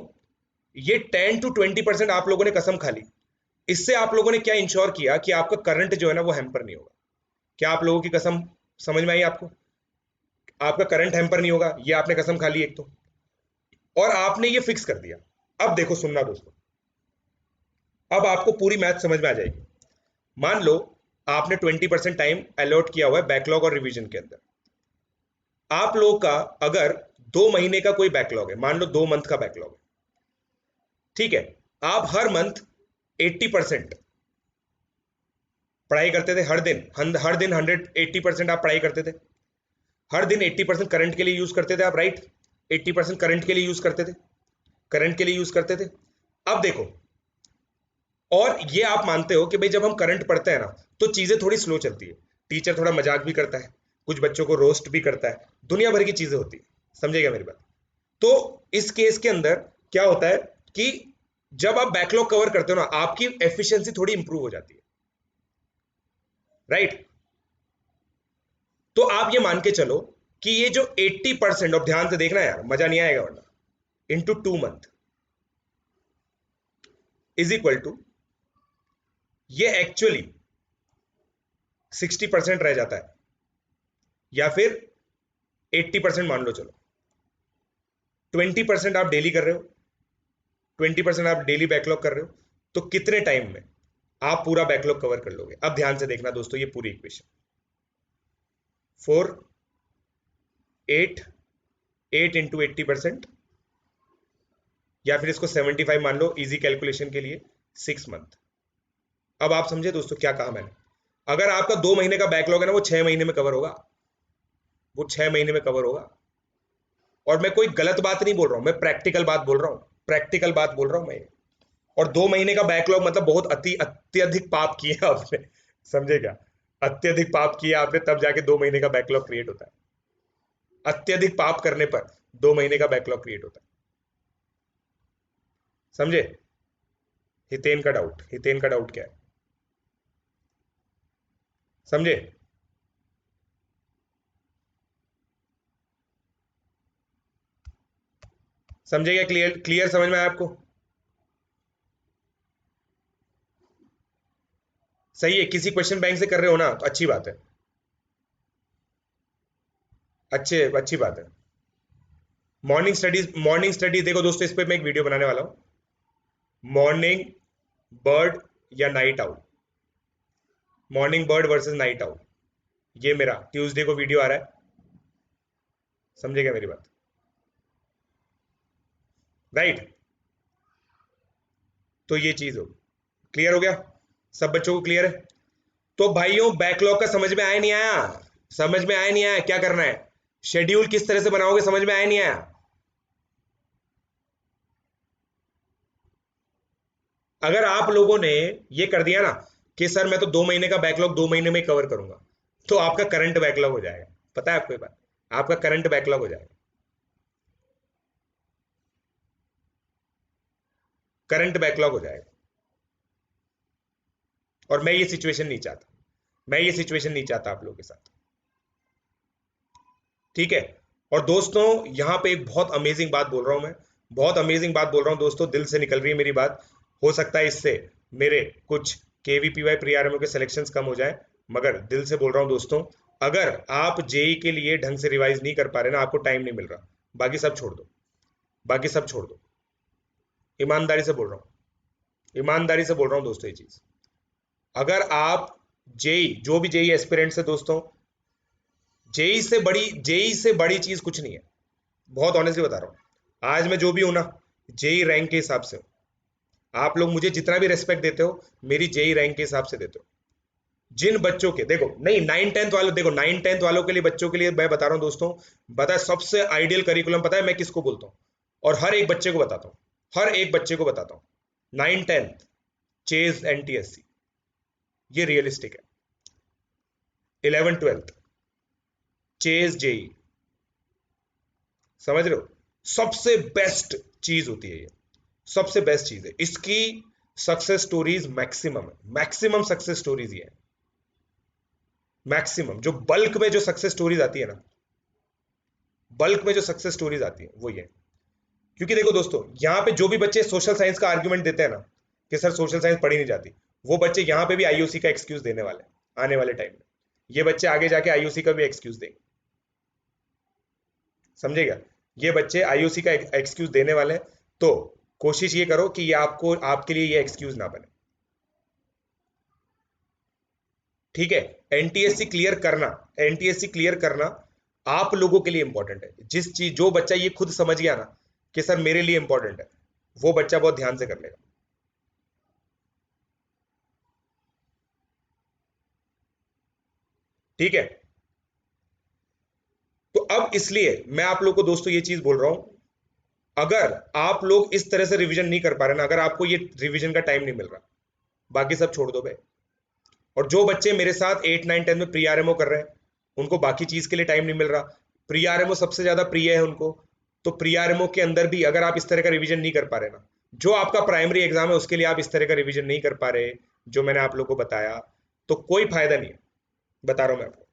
Speaker 1: ये 10 to 20% आप लोगों ने कसम खा ली, इससे आप लोगों ने क्या इंश्योर किया कि आपका करंट जो है ना वो हैम्पर नहीं होगा? क्या आप लोगों की कसम समझ में आई आपको? आपका करंट हैम्पर नहीं होगा, ये आपने कसम खा ली एक तो, और आपने ये फिक्स कर दिया। अब देखो सुनना दोस्तों, अब आपको पूरी मैथ समझ में आ जाएगी। मान लो आपने 20% टाइम अलॉट किया हुआ है बैकलॉग और रिवीजन के अंदर। आप लोगों का अगर 2 महीने का कोई बैकलॉग है, मान लो 2 मंथ का बैकलॉग है, ठीक है, आप हर मंथ 80% पढ़ाई करते थे, हर दिन 180% आप पढ़ाई करते थे, हर दिन 80% करंट के लिए यूज करते थे आप, राइट? 80% करंट के लिए यूज करते थे, करंट के लिए यूज करते थे। अब देखो, और ये आप मानते हो कि भाई जब हम करंट पढ़ते हैं ना तो चीजें थोड़ी स्लो चलती है, टीचर थोड़ा मजाक भी करता है, कुछ बच्चों को रोस्ट भी करता है, दुनिया भर की चीजें होती है। समझेगा मेरी बात? तो इस केस के अंदर क्या होता है कि जब आप बैकलॉग कवर करते हो ना, आपकी एफिशिएंसी थोड़ी इंप्रूव हो जाती है, राइट। तो आप ये मान के चलो कि ये जो 80%, और ध्यान से देखना यार, मजा नहीं आएगा वरना, into 2 month is equal to, ये एक्चुअली 60% रह जाता है, या फिर 80% मान लो चलो। 20% आप डेली कर रहे हो, 20% आप डेली बैकलॉग कर रहे हो, तो कितने टाइम में आप पूरा बैकलॉग कवर कर लोगे? अब ध्यान से देखना दोस्तों, ये पूरी इक्वेशन 4 8 8 इंटू 80%, या फिर इसको 75 मान लो इजी कैलकुलेशन के लिए, 6 मंथ। अब आप समझे दोस्तों क्या कहा मैंने? अगर आपका 2 महीने का बैकलॉग है ना, वो 6 महीने में कवर होगा, वो 6 महीने में कवर होगा। और मैं कोई गलत बात नहीं बोल रहा हूं, मैं प्रैक्टिकल बात बोल रहा हूं, प्रैक्टिकल बात बोल रहा हूं मैं। और 2 महीने का बैकलॉग मतलब बहुत अत्यधिक पाप किए आपने, समझे क्या? अत्यधिक पाप किया आपने, तब जाके 2 महीने का बैकलॉग क्रिएट होता है। अत्यधिक पाप करने पर 2 महीने का बैकलॉग क्रिएट होता है, समझे? हितेन का डाउट, हितेन का डाउट क्या है, समझे? समझे क्या? क्लियर क्लियर समझ में आया आपको? सही है। किसी क्वेश्चन बैंक से कर रहे हो ना, तो अच्छी बात है, अच्छी बात है। मॉर्निंग स्टडीज देखो दोस्तों, इस पे मैं एक वीडियो बनाने वाला हूं, मॉर्निंग बर्ड या night owl, morning bird versus night owl, ये मेरा ट्यूसडे को वीडियो आ रहा है, समझे क्या मेरी बात? राइट। तो ये चीज हो, क्लियर हो गया? सब बच्चों को क्लियर है? तो भाइयों, बैकलॉग का समझ में आया नहीं आया? समझ में आया नहीं आया? क्या करना है, शेड्यूल किस तरह से बनाओगे, समझ में आया नहीं आया? अगर आप लोगों ने ये कर दिया ना कि सर मैं तो 2 महीने का बैकलॉग 2 महीने में कवर करूंगा, तो आपका करंट बैकलॉग हो जाएगा। पता है आपको ये बात? आपका करंट बैकलॉग हो जाएगा, करंट बैकलॉग हो जाएगा। और मैं ये सिचुएशन नहीं चाहता, मैं ये सिचुएशन नहीं चाहता आप लोगों के साथ, ठीक है? और दोस्तों, यहां पे एक बहुत अमेजिंग बात बोल रहा हूं मैं, बहुत अमेजिंग बात बोल रहा हूं दोस्तों, दिल से निकल रही है मेरी बात। हो सकता है इससे मेरे कुछ केवीपीवाई प्री आरएमओ के सिलेक्शंस कम हो जाए, मगर दिल से बोल रहा हूं दोस्तों, अगर आप जेई के लिए ढंग से रिवाइज नहीं कर पा रहे ना, आपको टाइम नहीं मिल रहा, बाकी सब छोड़ दो, बाकी सब छोड़ दो। ईमानदारी से बोल रहा हूं, ईमानदारी से बोल रहा हूं दोस्तों ये चीज। अगर आप जेई, जो भी जेई एस्पिरेंट्स है दोस्तों, जेई से बड़ी चीज कुछ नहीं है, बहुत ऑनेस्टली बता रहा हूं। आज मैं जो भी हूं ना, जेई रैंक के हिसाब से हूं। आप लोग मुझे जितना भी रेस्पेक्ट देते हो, मेरी जेई रैंक के हिसाब से देते हो। जिन बच्चों के, देखो नहीं, 9-10 वालों, देखो 9-10 वालों के लिए, बच्चों के लिए मैं बता रहा हूं दोस्तों, बता सबसे आइडियल करिकुलम पता है मैं किसको बोलता हूं? और हर एक बच्चे को बताता हूं, हर एक बच्चे को बताता हूं, 9-10 चेज एनटीएससी, ये रियलिस्टिक है। 11-12 चेज जेई, समझ रहे हो? सबसे बेस्ट चीज होती है ये, सबसे बेस्ट चीज है इसकी। सक्सेस स्टोरीज मैक्सिमम है, मैक्सिमम सक्सेस स्टोरीज ये है, मैक्सिमम जो बल्क में जो सक्सेस स्टोरीज आती है ना, बल्क में जो सक्सेस स्टोरीज आती है वो ये है। क्योंकि देखो दोस्तों, यहाँ पे जो भी बच्चे सोशल साइंस का आर्ग्यूमेंट देते हैं ना कि सर सोशल साइंस पढ़ी नहीं जाती, वो बच्चे यहाँ पे भी आईओसी का एक्सक्यूज देने वाले हैं आने वाले टाइम में। ये बच्चे आगे जाके आईओसी का भी एक्सक्यूज देंगे, समझेगा? ये बच्चे आईओसी का एक्सक्यूज देने वाले हैं, तो कोशिश ये करो कि ये आपको, आपके लिए ये एक्सक्यूज ना बने, ठीक है? एनटीएससी क्लियर करना, एनटीएससी क्लियर करना आप लोगों के लिए इंपॉर्टेंट है। जिस चीज, जो बच्चा ये खुद समझ गया ना कि सर मेरे लिए इंपॉर्टेंट है, वो बच्चा बहुत ध्यान से कर लेगा, ठीक है? तो अब इसलिए मैं आप लोग को दोस्तों ये चीज बोल रहा हूं, अगर आप लोग इस तरह से रिवीजन नहीं कर पा रहे ना, अगर आपको ये रिवीजन का टाइम नहीं मिल रहा, बाकी सब छोड़ दो भाई। और जो बच्चे मेरे साथ 8-9-10 में प्री आरएमओ कर रहे हैं, उनको बाकी चीज के लिए टाइम नहीं मिल रहा, प्री आरएमओ सबसे ज्यादा प्रिय है उनको, तो प्री आरएमओ के अंदर भी अगर आप इस तरह का रिवीजन नहीं कर पा रहे ना, जो आपका प्राइमरी एग्जाम है उसके लिए आप इस तरह का रिवीजन नहीं कर पा रहे जो मैंने आप लोगों को बताया, तो कोई फायदा नहीं है। बता रहा हूं मैं आपको,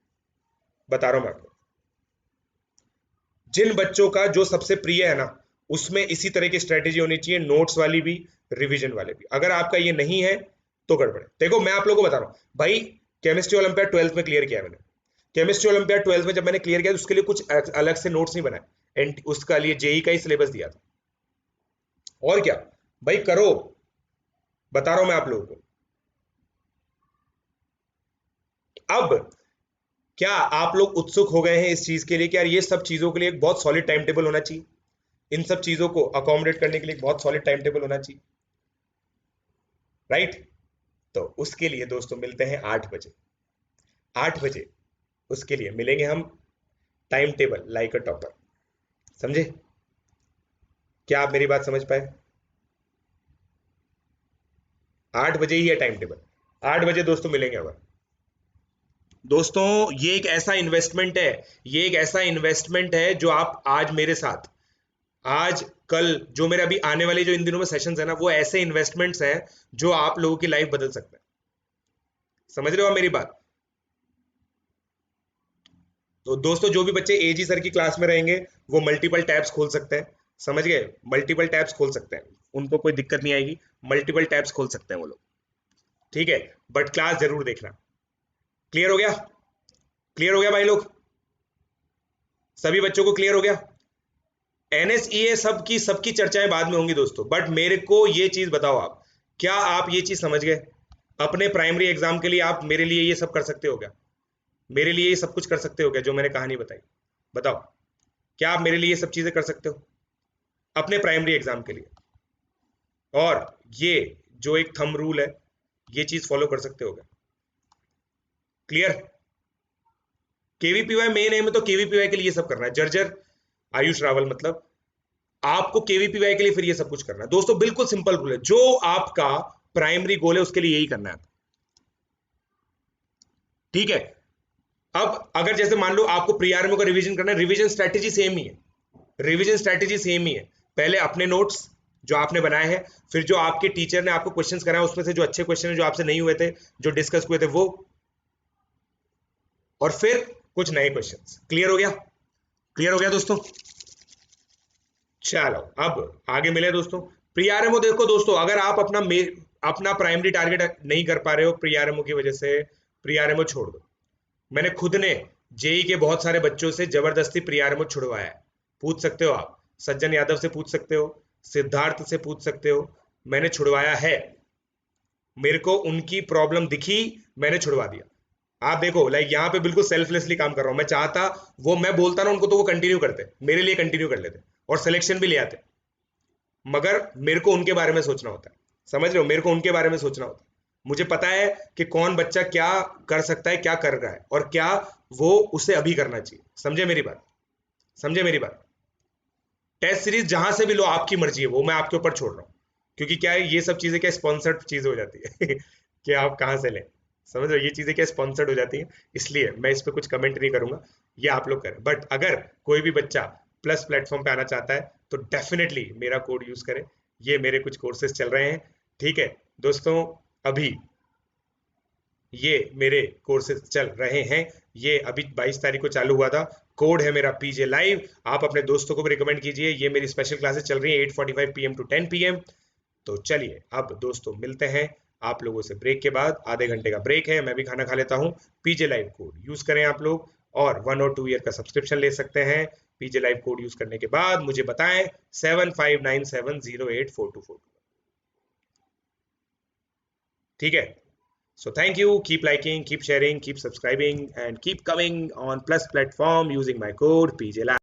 Speaker 1: बता रहा हूं मैं आपको। जिन बच्चों का जो सबसे प्रिय है ना, उसमें इसी तरह की स्ट्रेटेजी होनी चाहिए, नोट्स वाली भी, रिवीजन वाले भी। अगर आपका ये नहीं है तो गड़बड़ है। देखो मैं आप लोगों को बता रहा हूं भाई, केमिस्ट्री ओलंपियाड 12th में क्लियर किया मैंने। केमिस्ट्री ओलंपियाड 12th में जब मैंने क्लियर किया तो उसके लिए कुछ अलग से नोट्स नहीं बनाए, एंड उसका लिए जेई का ही सिलेबस दिया था। और क्या भाई, करो, बता रहा हूं मैं आप लोगों को। अब क्या आप लोग उत्सुक हो गए हैं इस चीज के लिए कि यार ये सब चीजों के लिए एक बहुत सॉलिड टाइम टेबल होना चाहिए, इन सब चीजों को अकोमोडेट करने के लिए एक बहुत सॉलिड टाइम टेबल होना चाहिए, राइट? तो उसके लिए दोस्तों मिलते हैं 8 बजे। 8 बजे उसके लिए मिलेंगे हम, time table like a topper. समझे? क्या आप मेरी बात समझ पाए? 8 बजे ही है टाइम टेबल। 8 बजे दोस्तों मिलेंगे अब। दोस्तों ये एक ऐसा इन्वेस्टमेंट है, ये एक ऐसा इन्वेस्टमेंट है जो आप आज मेरे साथ, आज कल जो मेरे अभी आने वाले जो इन दिनों में सेशंस है ना, वो ऐसे इन्वेस्टमेंट्स हैं जो आप लोगों की लाइफ बदल सकते हैं। समझ रहे हो आप मेरी बात? तो दोस्तों जो भी बच्चे एजी सर की क्लास में रहेंगे वो मल्टीपल टैब्स खोल सकते हैं। समझ गए? मल्टीपल टैब्स खोल सकते हैं, उनको कोई दिक्कत नहीं आएगी, मल्टीपल टैब्स खोल सकते हैं वो लोग। ठीक है, बट क्लास जरूर देखना। क्लियर हो गया? क्लियर हो गया भाई लोग? सभी बच्चों को क्लियर हो गया? एनएसईए सबकी सबकी चर्चाएं बाद में होंगी दोस्तों, बट मेरे को ये चीज बताओ, आप क्या आप ये चीज समझ गए? अपने प्राइमरी एग्जाम के लिए आप मेरे लिए ये सब कर सकते हो क्या? मेरे लिए ये सब कुछ कर सकते हो क्या जो मैंने कहानी बताई? बताओ, क्या आप मेरे लिए ये सब चीजें कर सकते हो अपने प्राइमरी एग्जाम के लिए? और ये जो एक थंब रूल है, ये चीज फॉलो कर सकते हो क्या? क्लियर? केवीपीवाई मेन एम है, तो केवीपीवाई के लिए ये सब करना है। जर्जर आयुष रावल, मतलब आपको केवीपीवाई के लिए फिर ये सब कुछ करना है दोस्तों। बिल्कुल सिंपल रूल है, जो आपका प्राइमरी गोल है उसके लिए यही करना है। ठीक है, अब अगर जैसे मान लो आपको प्री आरएमओ का रिवीजन करना है, रिवीजन स्ट्रेटेजी सेम ही है, रिवीजन स्ट्रेटेजी सेम ही है। पहले अपने नोट्स जो आपने बनाए हैं, फिर जो आपके टीचर ने आपको क्वेश्चंस कराए उसमें से जो अच्छे क्वेश्चन जो आपसे नहीं हुए थे, जो डिस्कस हुए थे वो, और फिर कुछ नए क्वेश्चंस। क्लियर हो गया? क्लियर हो गया दोस्तों? चलो अब आगे मिले दोस्तों। प्री आरएमओ देखो दोस्तों, अगर आप अपना प्राइमरी टारगेट नहीं कर पा रहे हो प्री आरएमओ की वजह से, प्री आरएमओ छोड़ दो। मैंने खुद ने जेई के बहुत सारे बच्चों से जबरदस्ती प्री आरएमओ छुड़वाया है। पूछ सकते हो आप, सज्जन यादव से पूछ सकते हो, सिद्धार्थ से पूछ सकते हो, मैंने छुड़वाया है। मेरे को उनकी प्रॉब्लम दिखी, मैंने छुड़वा दिया। आप देखो, लाइक यहाँ पे बिल्कुल सेल्फलेसली काम कर रहा हूं। मैं चाहता, वो मैं बोलता ना उनको तो वो कंटिन्यू करते, मेरे लिए कंटिन्यू कर लेते और सिलेक्शन भी ले आते, मगर मेरे को उनके बारे में सोचना होता है। समझ रहे हो? मेरे को उनके बारे में सोचना होता है। मुझे पता है कि कौन बच्चा क्या कर सकता है, क्या कर रहा है, और क्या वो उसे अभी करना चाहिए। समझे मेरी बात? समझे मेरी बात? टेस्ट सीरीज जहां से भी लो, आपकी मर्जी है, वो मैं आपके ऊपर छोड़ रहा हूँ। क्योंकि क्या है, ये सब चीजें क्या स्पॉन्सर्ड चीज हो जाती है कि आप कहाँ से लें। समझ रहे हो? ये चीजें क्या स्पॉन्सर्ड हो जाती हैं, इसलिए मैं इस पर कुछ कमेंट नहीं करूंगा, ये आप लोग करें। बट अगर कोई भी बच्चा प्लस प्लेटफॉर्म पे आना चाहता है तो डेफिनेटली मेरा कोड यूज करें। ये मेरे कुछ कोर्सेज चल रहे हैं, ठीक है दोस्तों। अभी ये मेरे कोर्सेज चल रहे हैं, ये अभी 22 तारीख को चालू हुआ था। कोड है मेरा पीजे लाइव। आप अपने दोस्तों को भी रिकमेंड कीजिए। ये मेरी स्पेशल क्लासेस चल रही है 8:45 PM to 10 PM। तो चलिए अब दोस्तों मिलते हैं आप लोगों से ब्रेक के बाद। आधे घंटे का ब्रेक है, मैं भी खाना खा लेता हूँ। पीजे लाइव कोड यूज करें आप लोग, और 1 और 2 ईयर का सब्सक्रिप्शन ले सकते हैं। पीजे लाइव कोड यूज करने के बाद मुझे बताएं 7597084242। ठीक है? So thank you, keep liking, keep sharing, keep subscribing, and keep coming on Plus platform using my code PJ Lab.